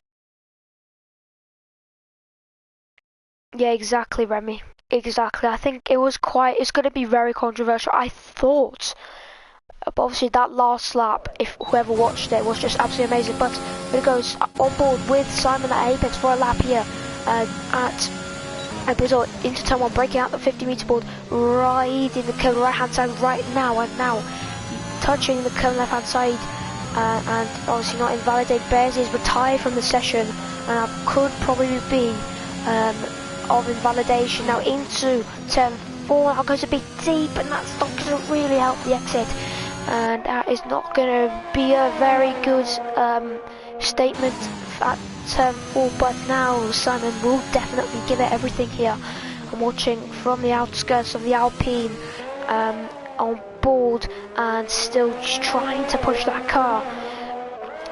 exactly, Remy, exactly. I think it's going to be very controversial. I thought, but obviously that last lap, if whoever watched it, was just absolutely amazing. But it goes on board with Simon at Apex for a lap here at And Brazil into turn 1, breaking out the 50-meter board, right in the curve right hand side right now, and now touching the curve left hand side, and obviously not invalidated. Bears is retired from the session, and that could probably be of invalidation. Now into turn 4, that goes a bit deep, and that's not going to really help the exit, and that is not going to be a very good statement at turn 4, but now Simon will definitely give it everything here. I'm watching from the outskirts of the Alpine on board, and still just trying to push that car,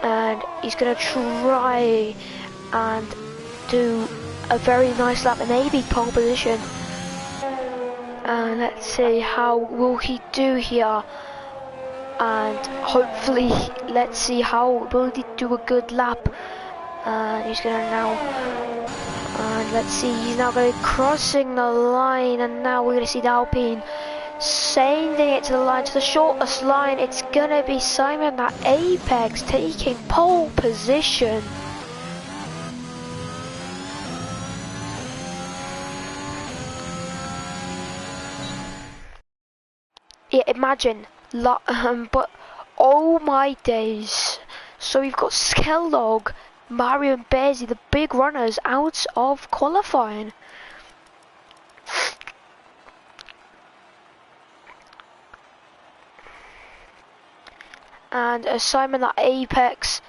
and he's going to try and do a very nice lap, maybe pole position, and let's see how will he do here, and hopefully let's see how will he do a good lap. And he's gonna now, and let's see, he's now going to be crossing the line, and now we're going to see the Alpine sending it to the line, to the shortest line. It's gonna be Simon at apex taking pole position. Yeah, imagine, but oh my days. So we've got Skeldog, Mario and Bearsy, the big runners, out of qualifying. And Simon at apex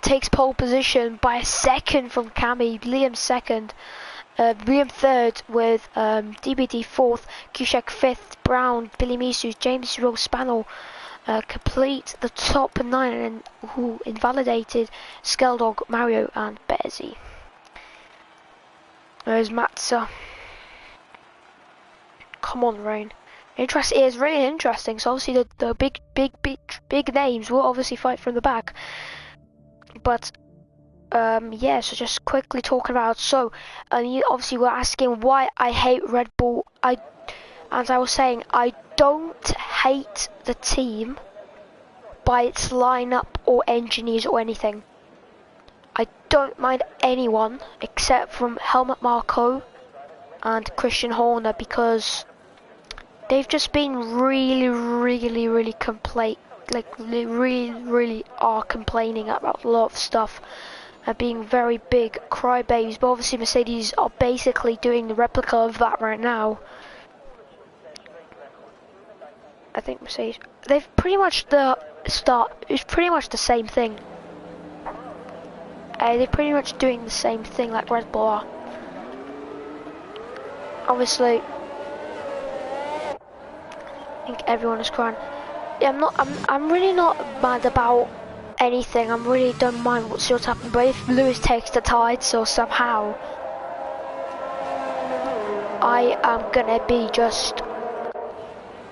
takes pole position by a second from Cammy, Liam second, Liam third with DBD fourth, Kushek fifth, Brown, Billy Misu, James Rose Spannel complete the top 9, and who invalidated Skeldog, Mario and Bearsy. There's Matza. Come on, Rain. It is really interesting. So obviously the big names will obviously fight from the back. But yeah, so just quickly talking about, so you obviously were asking why I hate Red Bull. As I was saying, I don't hate the team by its lineup or engineers or anything. I don't mind anyone except from Helmut Marko and Christian Horner, because they've just been really really are complaining about a lot of stuff and being very big crybabies. But obviously Mercedes are basically doing the replica of that right now. I think Mercedes, they've pretty much it's pretty much the same thing. They're pretty much doing the same thing like Red Bull are. Obviously, I think everyone is crying. Yeah, I'm really not mad about anything. I really don't mind what's sort of happening. But if Lewis takes the tide, so somehow I am gonna be just,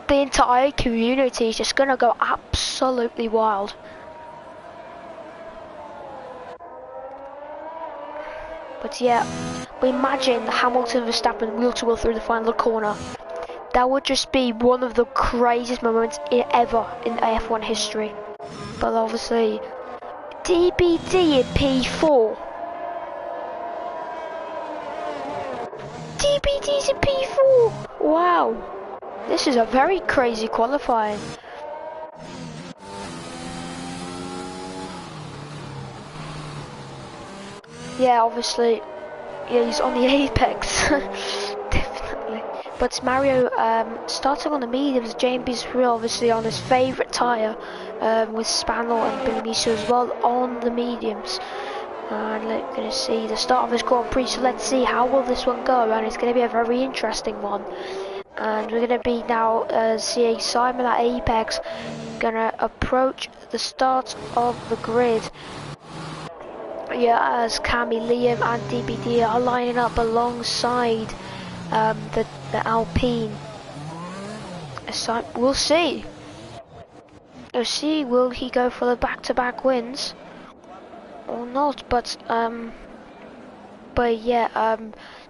the entire community is just gonna go absolutely wild. But yeah, but imagine Hamilton Verstappen wheel to wheel through the final corner. That would just be one of the craziest moments ever in F1 history. But obviously, DBD in P4. DBD's in P4. Wow, this is a very crazy qualifying. Yeah, obviously, yeah, he's on the apex. Definitely. But Mario, starting on the mediums, James Real obviously on his favourite tyre, with Spannel and Billy Misu as well on the mediums. And we're going to see the start of this Grand Prix, so let's see how will this one go, and it's going to be a very interesting one. And we're going to be now seeing Simon at apex, going to approach the start of the grid. Yeah, as Cammy, Liam and DBD are lining up alongside the Alpine. So we'll see. We'll see, will he go for the back-to-back wins or not? But yeah,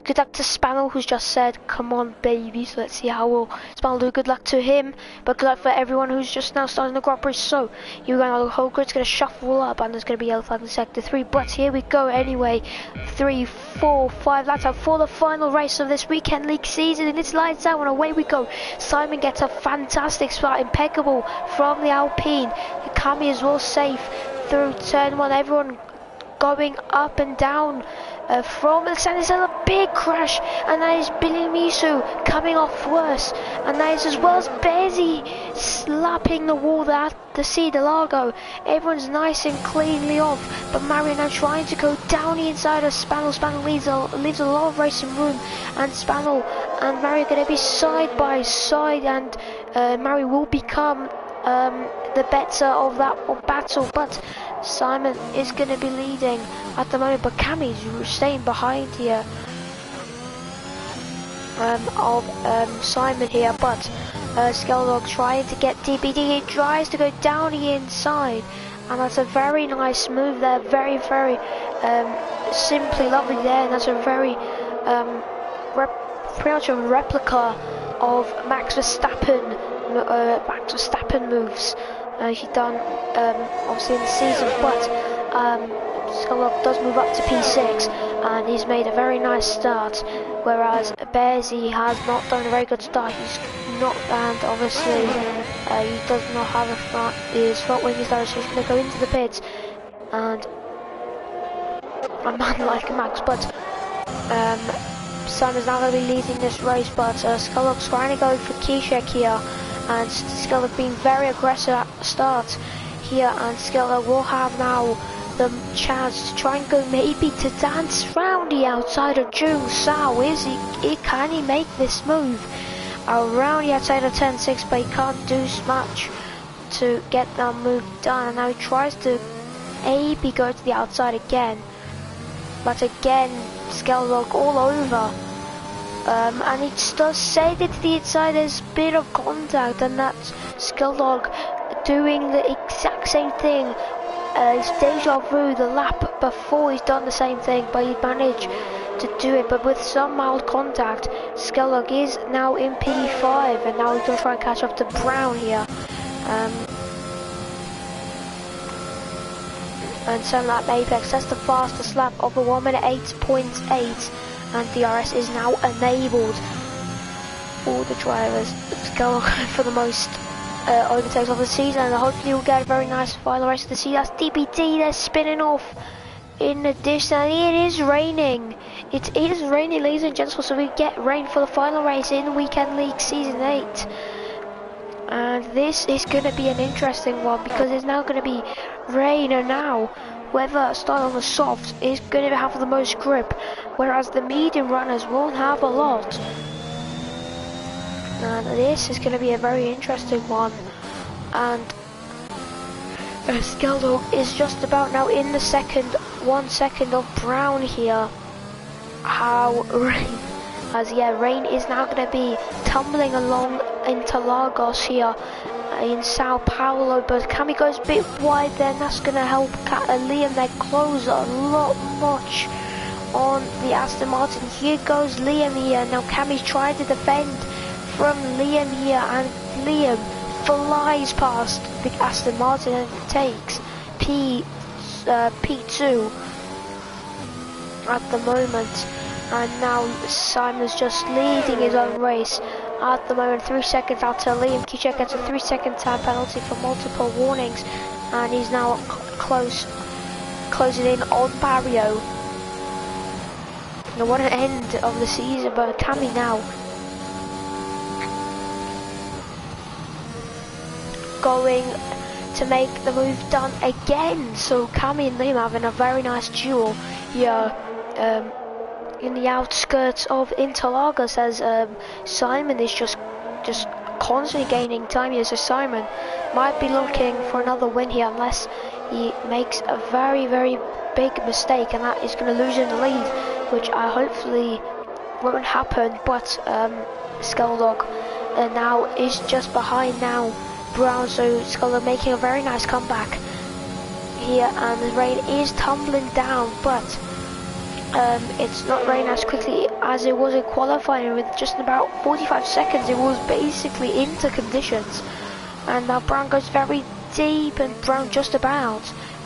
Good luck to Spanel, who's just said, come on, baby. So let's see how will Spanel do. Good luck to him, but good luck for everyone who's just now starting the Grand Prix. So, you're going to the whole grid's going to shuffle up, and there's going to be yellow flag in Sector 3. But here we go anyway. 3, 4, 5 laps out for the final race of this weekend league season, and it's lights out, and away we go. Simon gets a fantastic start, impeccable from the Alpine. Kami is all safe through turn 1. Everyone going up and down from the center. There's a big crash, and that is Billy Misu coming off worse, and that is as well as Bezzy slapping the wall there at the Sea de Largo. Everyone's nice and cleanly off, but Mario now trying to go down the inside of Spanel. Spanel leaves a lot of racing room, and Spanel and Mario are going to be side by side, and Mario will become the better of that battle, but Simon is going to be leading at the moment, but Cami's staying behind here of Simon here, but Skeldog trying to get DBD. He tries to go down the inside, and that's a very nice move there, very simply lovely there, and that's a very pretty much a replica of Max Verstappen moves he done obviously in the season, but Skeldog does move up to P6, and he's made a very nice start, whereas Bearsy has not done a very good start. He's not, and obviously he does not have his front wing is down, so he's going to go into the pits, and a man like Max, but Simon's now going to be leading this race, but Skeldog's trying to go for Kishek here, and Skeldog being very aggressive at the start here, and Skeldog will have now the chance to try and go maybe to dance round the outside of Jung Sao. Can he make this move around the outside of 10-6, but he can't do much to get that move done, and now he tries to maybe go to the outside again, but again Skeldog all over. And he does save it to the inside. There's a bit of contact, and that's Skeldog doing the exact same thing. It's deja vu the lap before he's done the same thing, but he managed to do it, but with some mild contact. Skeldog is now in P5, and now he's going to try and catch up to Brown here. And so lap Apex, that's the fastest lap of a 1 minute 8.8. And DRS is now enabled for the drivers. Let's go for the most overtakes of the season, and hopefully we'll get a very nice final race of the season. That's DBD, they're spinning off in the distance. It is raining. It is raining, ladies and gentlemen, so we get rain for the final race in Weekend League Season 8. And this is going to be an interesting one, because there's now going to be rain, and now whoever started on the soft is going to have the most grip, whereas the medium runners won't have a lot. And this is going to be a very interesting one. And Skeldog is just about now in the 1 second of Brown here. How rain, as yeah, rain is now going to be tumbling along into Lagos here in Sao Paulo, but Cami goes a bit wide there, and that's going to help Liam there close a lot much on the Aston Martin. Here goes Liam here. Now Cami's trying to defend from Liam here, and Liam flies past the Aston Martin and takes P2 at the moment. And now Simon's just leading his own race at the moment, 3 seconds out to Liam. Kishek gets a 3-second time penalty for multiple warnings, and he's now closing in on Barrio. Now what an end of the season, but Cami now going to make the move done again. So Cami and Liam having a very nice duel here in the outskirts of Interlagos, as Simon is just constantly gaining time here. So Simon might be looking for another win here, unless he makes a very big mistake, and that is going to lose in the lead, which I hopefully won't happen. But Skeldog now is just behind now Brown, so Skeldog making a very nice comeback here, and the rain is tumbling down, but it's not raining as quickly as it was in qualifying. With just about 45 seconds, it was basically into conditions. And now Brown goes very deep, and Brown just about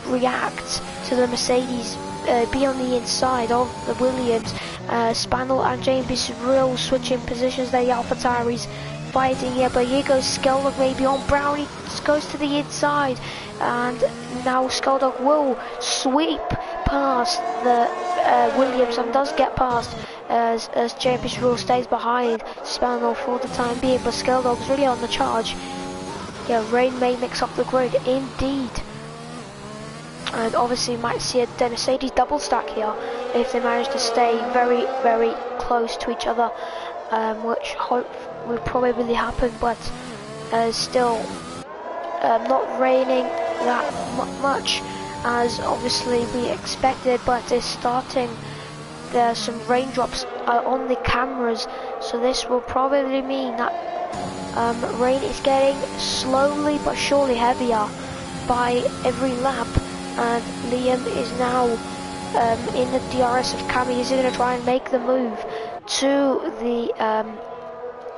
reacts to the Mercedes be on the inside of the Williams. Spaniel and James Rill switching positions. The AlphaTauris fighting here, but here goes Skeldog maybe on Brown. He goes to the inside, and now Skeldog will sweep past the Williams and does get past as James Rill stays behind Spaniel for the time being, but Skeldog's really on the charge. Yeah, rain may mix up the grid indeed. And obviously might see a Mercedes double stack here if they manage to stay very, very close to each other, which hope will probably happen, but still not raining that much as obviously we expected, but it's starting. There's some raindrops on the cameras, so this will probably mean that rain is getting slowly but surely heavier by every lap. And Liam is now in the DRS of Cammy. Is he going to try and make the move to the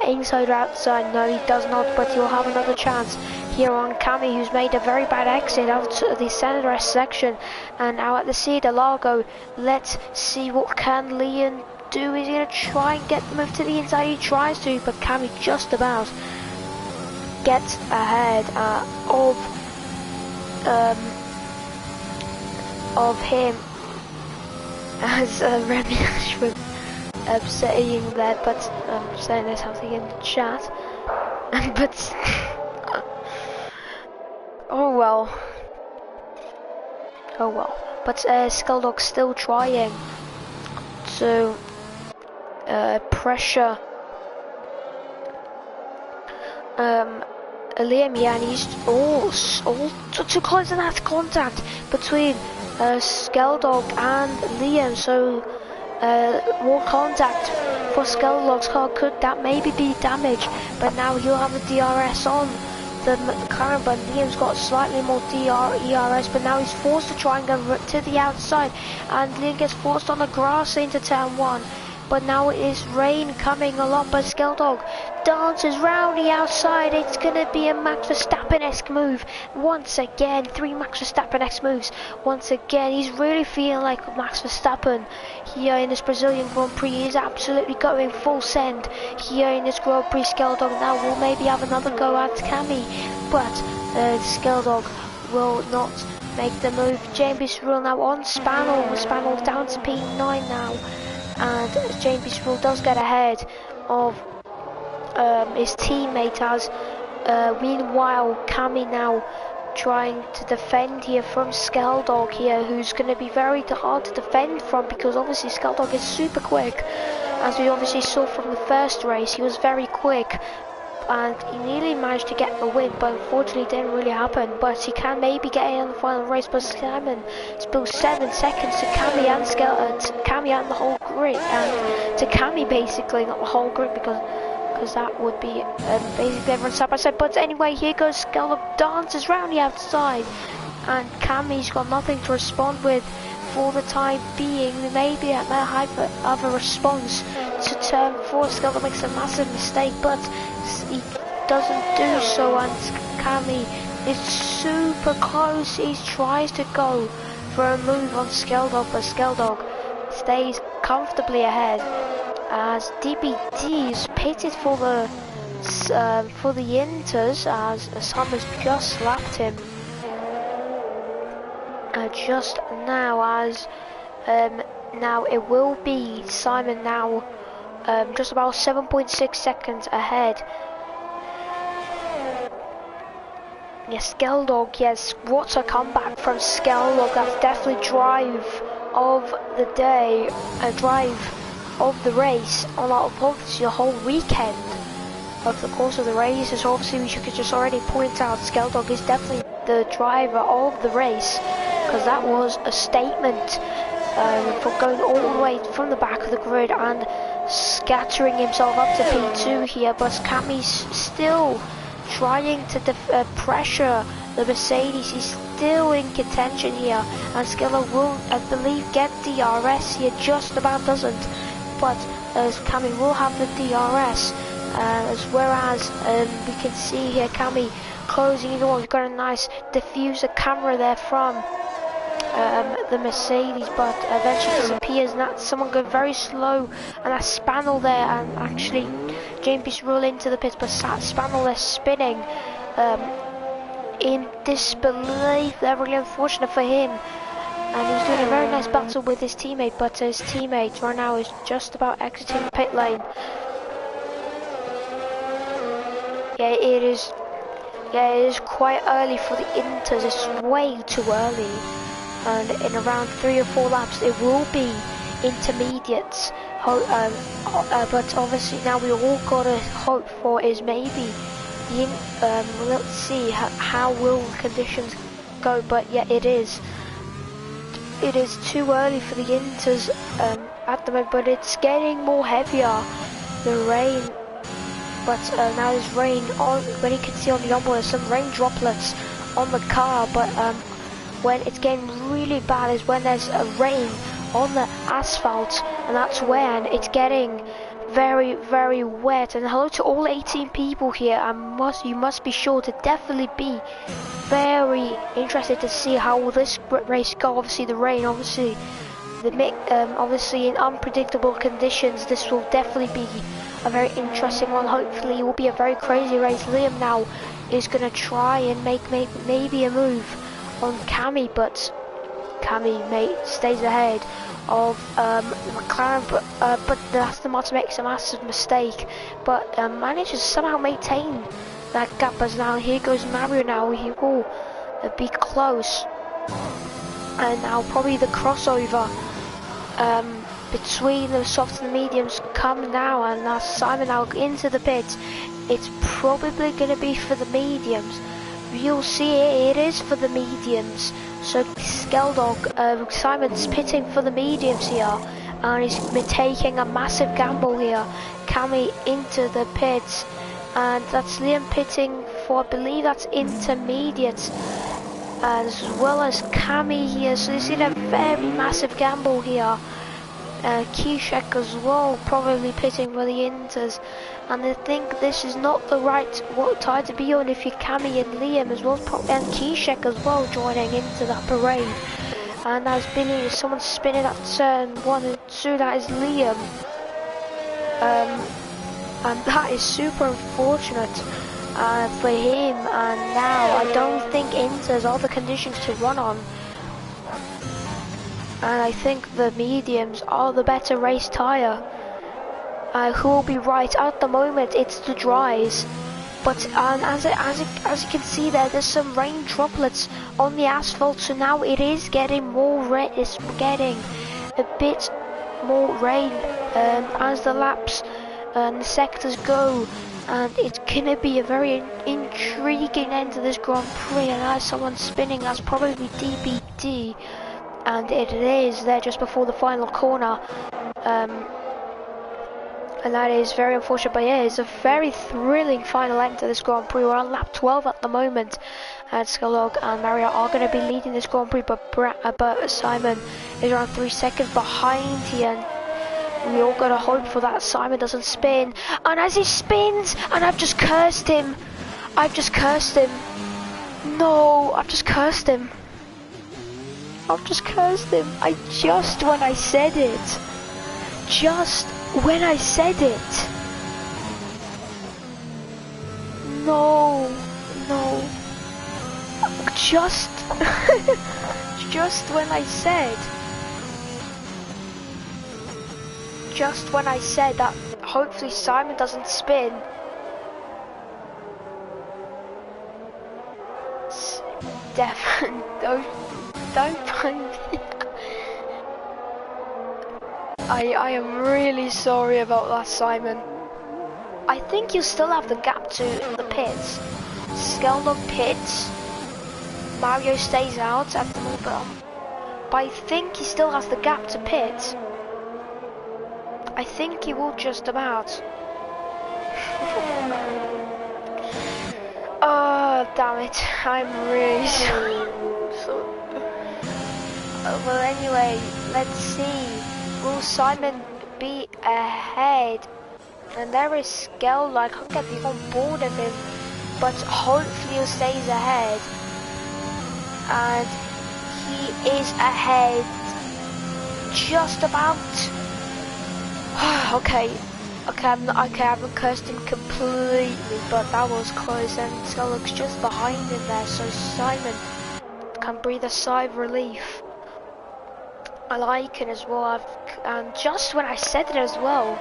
inside or outside? No, he does not, but he'll have another chance here on Cammy, who's made a very bad exit out of the center S section. And now at theCia de Largo, let's see what can Liam do. Is he going to try and get the move to the inside? He tries to, but Cammy just about gets ahead of him, as Remy Ashford saying that, but saying there's something in the chat, but oh well, but Skeldog's still trying to pressure Liam, yeah, and he's all too close, and that's contact between Skeldog and Liam, so more contact for Skeldog's car. Could that maybe be damage? But now he'll have a DRS on the McLaren, but Liam's got slightly more ERS, but now he's forced to try and go to the outside, and Liam gets forced on the grass into turn 1. But now it is rain coming a lot, but Skeldog dances round the outside. It's going to be a Max Verstappen-esque move once again. 3 Max Verstappen-esque moves once again. He's really feeling like Max Verstappen here in this Brazilian Grand Prix. He's absolutely going full send here in this Grand Prix. Skeldog now will maybe have another go at Cammy, but Skeldog will not make the move. James Rill now on Spaniel. Spaniel down to P9 now. And James Rill does get ahead of his teammate, as meanwhile Cammy now trying to defend here from Skeldog here, who's going to be very hard to defend from, because obviously Skeldog is super quick, as we obviously saw from the first race. He was very quick and he nearly managed to get the win, but unfortunately it didn't really happen. But he can maybe get in on the final race, but Simon spilled 7 seconds to Cammy and Cammy and the whole grid, and to Cammy basically, not the whole grid, because that would be basically everyone side by side. But anyway, here goes Skeldog, dances round the outside, and Cammy's got nothing to respond with for the time being. Maybe at that height of a response to turn 4. Skeldog makes a massive mistake, but he doesn't do so, and Cammy is super close. He tries to go for a move on Skeldog, but Skeldog stays comfortably ahead, as DBD is pitted for the Inters, as Summers just slapped him just now, as now it will be Simon now just about 7.6 seconds ahead. Yes, Skeldog, yes, what a comeback from Skeldog. That's definitely drive of the day, a drive of the race, on obviously the whole weekend of the course of the race. So obviously we should just already point out Skeldog is definitely the driver of the race, because that was a statement for going all the way from the back of the grid and scattering himself up to P2 here. But Cammy's still trying to pressure the Mercedes is still in contention here, and Skiller will, I believe, get DRS here. Just about doesn't, but Cami will have the DRS. Whereas we can see here Cami closing in the wall. We've got a nice diffuser camera there from the Mercedes, but eventually disappears, and that's someone going very slow, and that's Spaniel there, and actually James roll into the pits, but Spaniel there spinning in disbelief. They're really unfortunate for him, and he's doing a very nice battle with his teammate, but his teammate right now is just about exiting the pit lane. Yeah, it is quite early for the Inters. It's way too early, and in around 3 or 4 laps it will be intermediates. But obviously now we all gotta hope for is maybe let's see how will conditions go. But yeah, it is too early for the Inters at the moment, but it's getting more heavier, the rain. But now there's rain on, when you can see on the onboard, there's some rain droplets on the car, but when it's getting really bad is when there's a rain on the asphalt, and that's when it's getting very, very wet. And hello to all 18 people here, and you must be sure to definitely be very interested to see how will this race go. Obviously the rain, obviously in unpredictable conditions, this will definitely be a very interesting one. Hopefully it will be a very crazy race. Liam now is going to try and make maybe a move on Cami, but Cami stays ahead of McLaren, but the Aston Martin makes a massive mistake, but manages to somehow maintain that gap. As now here goes Mario. Now he will be close, and now probably the crossover between the softs and the mediums come now, and now Simon now into the pits. It's probably going to be for the mediums. You'll see it is for the mediums. So Skeldog, Simon's pitting for the mediums here, and he's been taking a massive gamble here. Cami into the pits, and that's Liam pitting for, I believe that's intermediate, as well as Cami here. So you see that very massive gamble here. Kishek as well, probably pitting for the Inters, and I think this is not the right tire to be on if you're Cami and Liam as well, and Kishek as well joining into that parade. And there's been someone spinning at turn 1 and 2, that is Liam, and that is super unfortunate for him. And now I don't think Inters are the conditions to run on, and I think the mediums are the better race tyre. Who will be right at the moment? It's the dries, but as you can see there's some rain droplets on the asphalt. So now it is getting more rain. It's getting a bit more rain as the laps and the sectors go, and it's gonna be a very intriguing end to this Grand Prix. And as someone spinning, that's probably DBD. And it is there just before the final corner, and that is very unfortunate. But yeah, it's a very thrilling final end to this Grand Prix. We're on lap 12 at the moment, and Skalog and Mario are going to be leading this Grand Prix, but Simon is around 3 seconds behind here, and we all got to hope for that Simon doesn't spin. And as he spins, and I've just cursed him. No, I've just cursed him. When I said it. No. Just when I said that hopefully Simon doesn't spin. Definitely don't find me. I am really sorry about that, Simon. I think you still have the gap to the pits. Skelnog pits. Mario stays out at the moment, but I think he still has the gap to pit. I think he will just about. Oh, damn damn it, I'm really sorry. Well, anyway, let's see. Will Simon be ahead? And there is Skeld. I can't get on board of him, but hopefully he stays ahead. And he is ahead, just about. okay, I haven't cursed him completely, but that was close, and Skeld looks just behind him there, so Simon can breathe a sigh of relief. I like it as well, and just when I said it as well,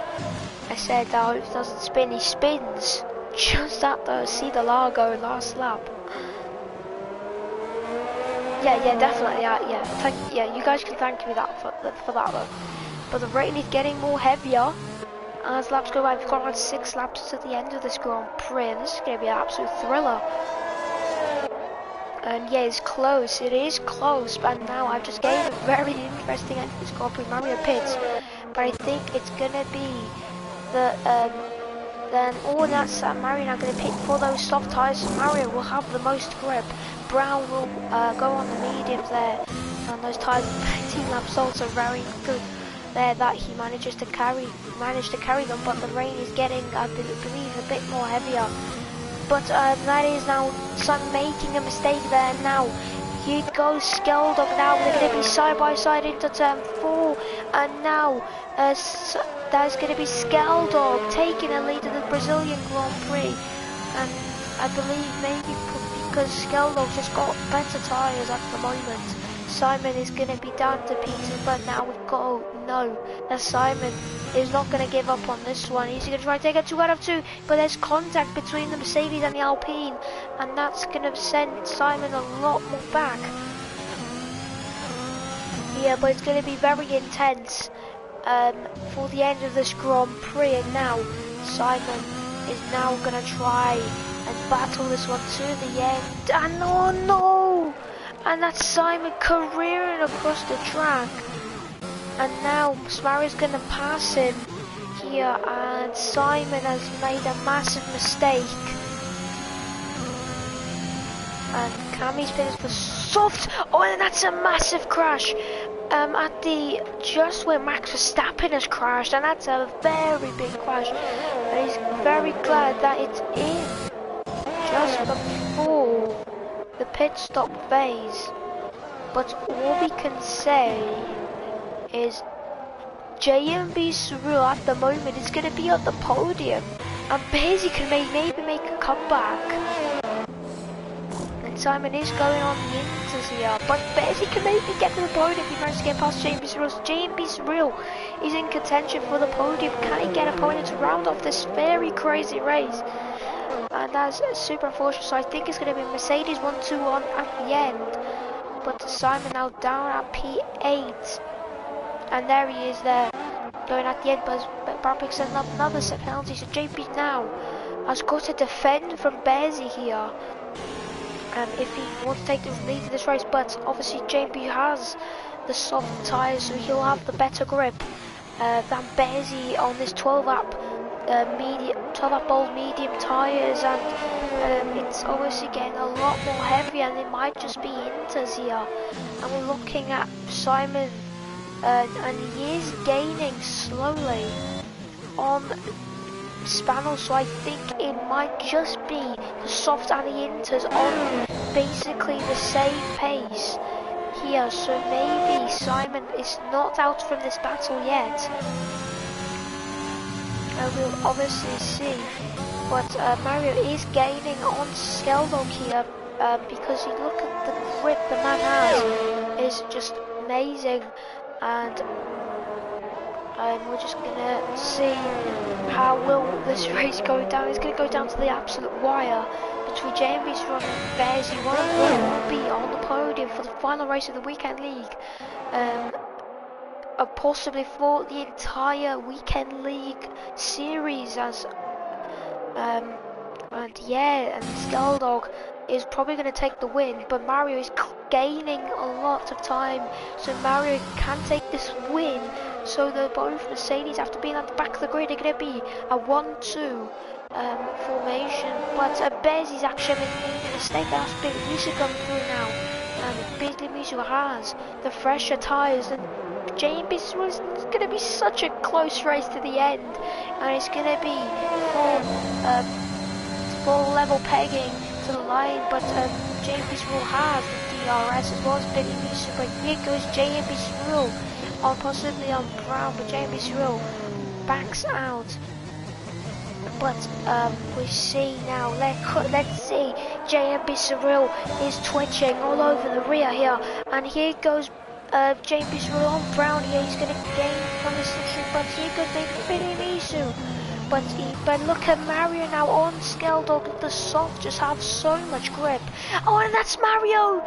I said that I hope he doesn't spin, he spins. Just at the see the Largo last lap. Yeah, definitely, yeah, you guys can thank me that for that though. But the rain is getting more heavier as laps go by. We've got around 6 laps to the end of this Grand Prix, and this is going to be an absolute thriller. And yeah, it's close, it is close, but now I've just gave a very interesting end to this Grand Prix. Mario pits, but I think it's gonna be the then all that's Mario now gonna pit for those soft tyres. So Mario will have the most grip. Brown will go on the mediums there, and those tyres 18 laps also very good there that he managed to carry them, but the rain is getting I believe a bit more heavier. But that is now Simon making a mistake there. Now here goes Skeldog. Now they're going to be side by side into turn 4, and now there's going to be Skeldog taking a lead in the Brazilian Grand Prix. And I believe maybe because Skeldog just got better tyres at the moment, Simon is going to be down to Peter. But now we've got that Simon is not going to give up on this one. He's going to try to take a 2 out of 2, but there's contact between the Mercedes and the Alpine, and that's going to send Simon a lot more back. Yeah, but it's going to be very intense for the end of this Grand Prix, and now Simon is now going to try and battle this one to the end. And oh no! And that's Simon careering across the track. And now Mario's going to pass him here, and Simon has made a massive mistake. And Cami's pit is for soft. Oh, and that's a massive crash at the just where Max Verstappen has crashed, and that's a very big crash. And he's very glad that it's in just before the pit stop phase. But all we can say is JMB Cyril at the moment is going to be on the podium, and Beasley can maybe make a comeback. And Simon is going on the inters here, but Beasley can maybe get to the podium if he manages to get past JMB Cyril. So JMB Cyril is in contention for the podium. Can he get a podium to round off this very crazy race? And that's super unfortunate. So I think it's going to be Mercedes 1-2-1 at the end. But Simon now down at P8. And there he is there, going at the end, but Brown picks up another set penalty, so JP now has got to defend from Beasley here if he wants to take the lead of this race. But obviously JP has the soft tyres, so he'll have the better grip than Beasley on this 12-lap bold medium tyres, and it's obviously getting a lot more heavy, and it might just be inters here. And we're looking at Simon. And he is gaining slowly on Spanel, so I think it might just be the soft and the inters on basically the same pace here, so maybe Simon is not out from this battle yet. We'll obviously see, but Mario is gaining on Skeldog here because you look at the grip the man has is just amazing. And we're just gonna see how will this race go down. It's gonna go down to the absolute wire between JMB's run and Beasley. One of them will be on the podium for the final race of the weekend league, possibly for the entire weekend league series. As and Skeldog is probably going to take the win, but Mario is gaining a lot of time, so Mario can take this win So both Mercedes, after being at the back of the grid, are going to be a 1-2 formation. But Bez is actually making a mistake. That's Billy Musu coming through now. And Billy Musu has the fresher tyres. And JMB is going to be such a close race to the end. And it's going to be full level pegging to the line. But JMB will have the DRS as well as Billy Musu. But here goes JMB Rule. Or possibly on Brown, but JMB Rule backs out. But we see now, let's see, JMB Cyril is twitching all over the rear here, and here goes JMB Cyril on Brown here. He's going to gain from the century, but here goes Billy Misu. But look at Mario now on Skeldog. The soft just have so much grip. Oh, and that's Mario,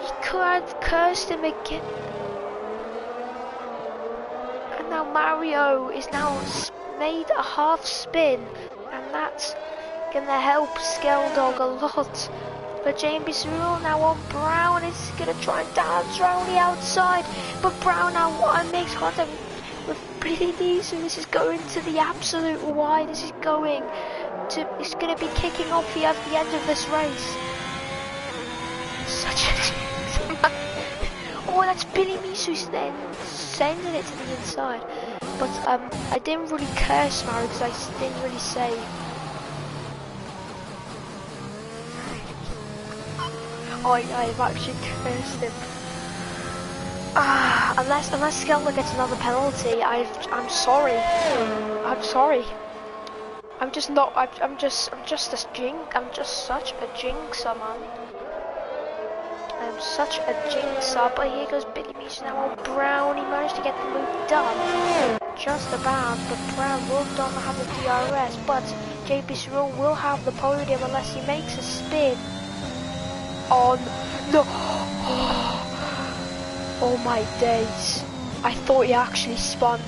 He cursed him again. And now Mario is now made a half spin, and that's gonna help Skeldog a lot. But JMB Cyril now on Brown is gonna try and dance around the outside, but Brown now makes contact with Billy Nisu. This is going to the absolute wide. This is going to, it's gonna be kicking off here at the end of this race. Such a oh, that's Billy Misu then sending it to the inside. But I didn't really curse Mario because I didn't really say. Oh yeah, I've actually cursed him. Unless Skelter gets another penalty, I'm sorry. I'm sorry. I'm just not. I'm just a jinx. I'm just such a jinxer, man. I'm such a jinxer. But here goes Billy Misu now on Brown. He managed to get the move done. Just about, but Brown will not have the DRS, but JP Cyril will have the podium unless he makes a spin on no. Oh my days, I thought he actually spun.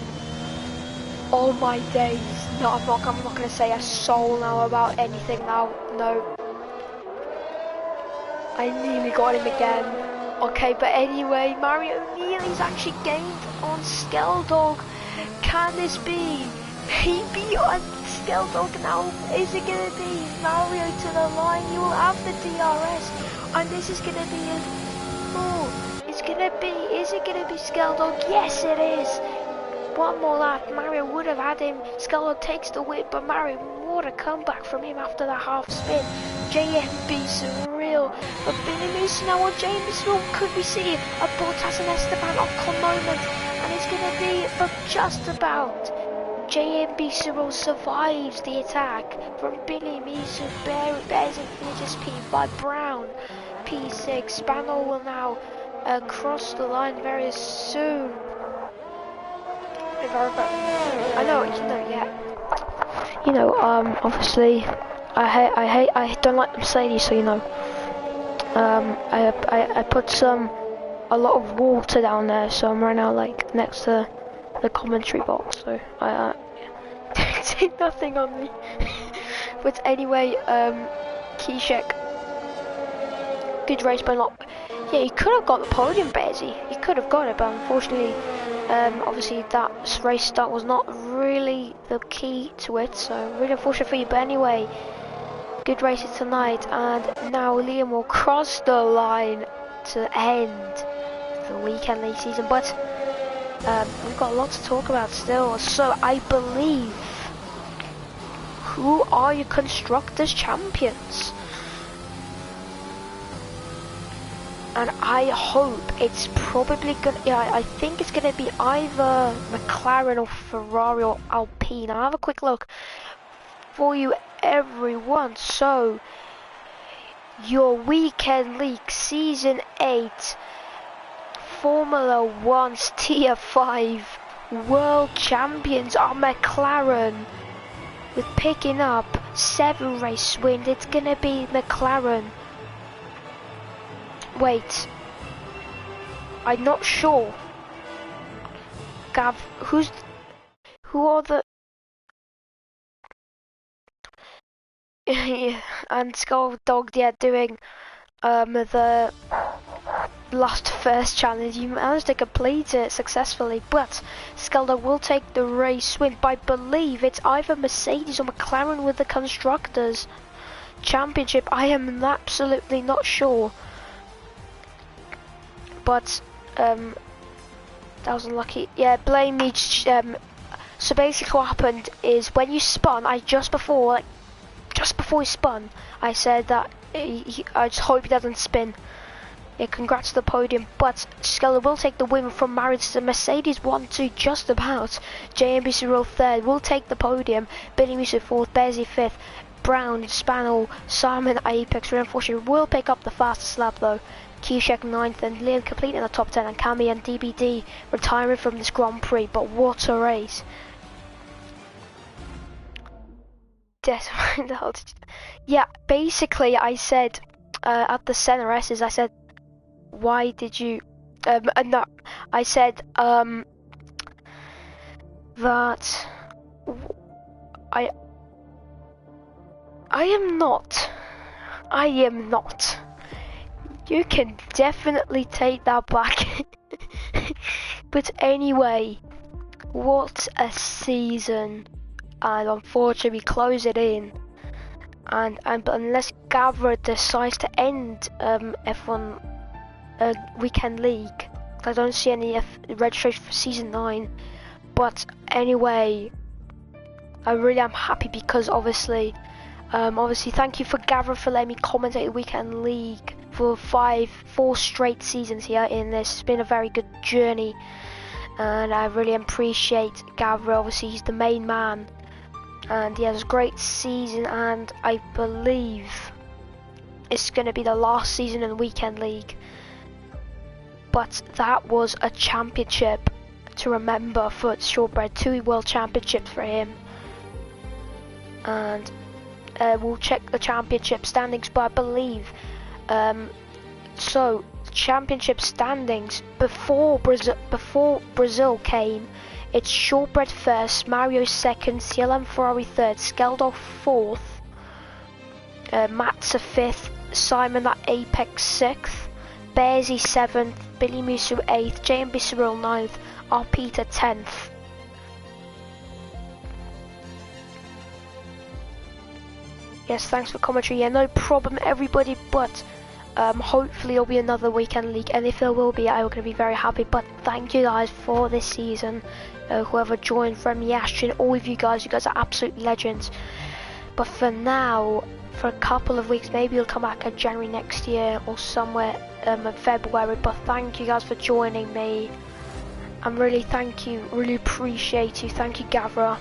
Oh my days. No, I'm not gonna say a soul now about anything now. No, I nearly got him again. Okay, but anyway, Mario nearly's actually gained on Skeldog. Can this be? Maybe on Skeldog now. Is it gonna be Mario to the line? He will have the DRS, and this is gonna be a. Oh, it's gonna be. Is it gonna be Skeldog? Yes, it is. One more lap. Mario would have had him. Skeldog takes the win, but Mario, what a comeback from him after the half spin. JMB surreal. But Billy Misu now on JMB surreal. Could we see a Bottas and Esteban Ocon moment? And it's going to be, but just about. JMB Cyril survives the attack from Billy Misu. Bears and finishes P5. Brown, P6. Spanel will now cross the line very soon. I know, yeah. Obviously, I don't like Mercedes, so I put a lot of water down there, so I'm right now like next to the commentary box, so I take nothing on me. But anyway, Kishek, good race, but not. Yeah, he could have got the podium, Bezzy. He could have got it, but unfortunately, obviously that race start was not really the key to it. So really unfortunate for you. But anyway, good races tonight, and now Liam will cross the line to end the weekend league season. But we've got a lot to talk about still. So I believe, who are your constructors champions? And I hope it's probably gonna. Yeah, I think it's gonna be either McLaren or Ferrari or Alpine. I'll have a quick look for you, everyone. So your weekend league season 8 Formula 1's Tier 5 world champions are McLaren, with picking up 7 race wins. It's gonna be McLaren. Wait, I'm not sure. Who are the? Yeah, and Skull Dog, yeah, doing the last first challenge. You managed to complete it successfully, but Skelda will take the race win. But I believe it's either Mercedes or McLaren with the Constructors Championship. I am absolutely not sure. But that was unlucky. Yeah, blame me. So basically what happened is when you spun, just before he spun, I said that I just hope he doesn't spin. Yeah, congrats to the podium, but Skeller will take the win from Maris. Mercedes 1-2 just about. JMB Cyril third will take the podium. Billy Musso fourth, Bezzy fifth. Brown, Spanel, Simon, Apex, unfortunately will pick up the fastest lap though. Kishek ninth and Liam complete in the top 10, and Cami and DBD retiring from this Grand Prix. But what a race! Yeah, basically I said at the center S's, I said, why did you no, I said that I am not. You can definitely take that back. But anyway, what a season. And unfortunately we close it in, and unless Gavra decides to end F1 Weekend League, I don't see any registration for season 9. But anyway, I really am happy because obviously thank you for Gavra for letting me commentate the Weekend League for 4 straight seasons here in this. It's been a very good journey, and I really appreciate Gavra. Obviously he's the main man. And he has a great season, and I believe it's going to be the last season in the Weekend League. But that was a championship to remember for Shortbread, 2 World Championships for him. And we'll check the championship standings, but I believe, so championship standings before Brazil came, it's Shortbread first, Mario second, CLM Ferrari third, Skeldorf fourth, Matza fifth, Simon at Apex sixth, Bearsy seventh, Billy Musu eighth, JMB Cyril ninth, R Peter 10th. Yes, thanks for commentary. Yeah, no problem everybody, but hopefully there'll be another Weekend League, and if there will be, I'm going to be very happy. But thank you guys for this season. Whoever joined from Yashin, all of you guys are absolute legends. But for now, for a couple of weeks, maybe you'll come back in January next year or somewhere in February. But thank you guys for joining me. And really thank you, really appreciate you. Thank you, Gavra.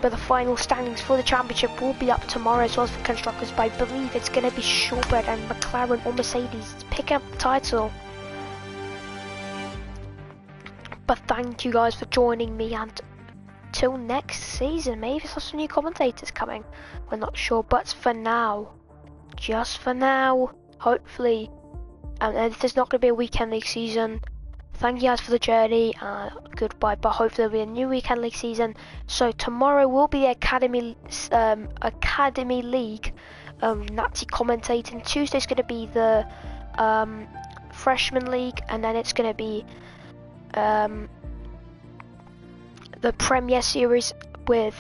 But the final standings for the championship will be up tomorrow as well as for Constructors. But I believe it's going to be Shortbread and McLaren or Mercedes to pick up the title. But thank you guys for joining me, and till next season, maybe there's some new commentators coming. We're not sure, but for now, just for now, hopefully, and if there's not going to be a Weekend League season, thank you guys for the journey, goodbye. But hopefully there'll be a new Weekend League season. So tomorrow will be the Academy League, Nazi commentating. Tuesday's going to be the Freshman League, and then it's going to be the Premier Series with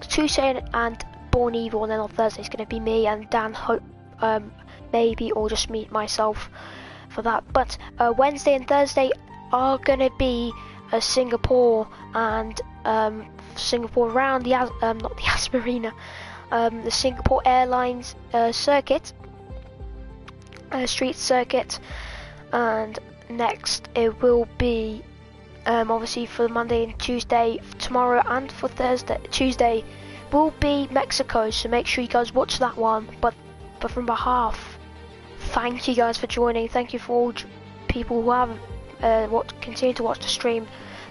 Tuesday and Born Evil, and then on Thursday it's going to be me and Dan, hope maybe, or just meet myself for that. But Wednesday and Thursday are going to be Singapore and Singapore around the not the Asmarina, the Singapore Airlines circuit, street circuit. And next it will be obviously for Monday and Tuesday, tomorrow and for Tuesday will be Mexico, so make sure you guys watch that one. But from behalf, thank you guys for joining. Thank you for all people who have continue to watch the stream.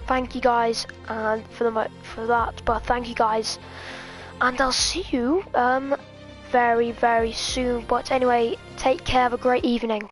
Thank you guys, and for that. But thank you guys, and I'll see you very, very soon. But anyway, take care, have a great evening.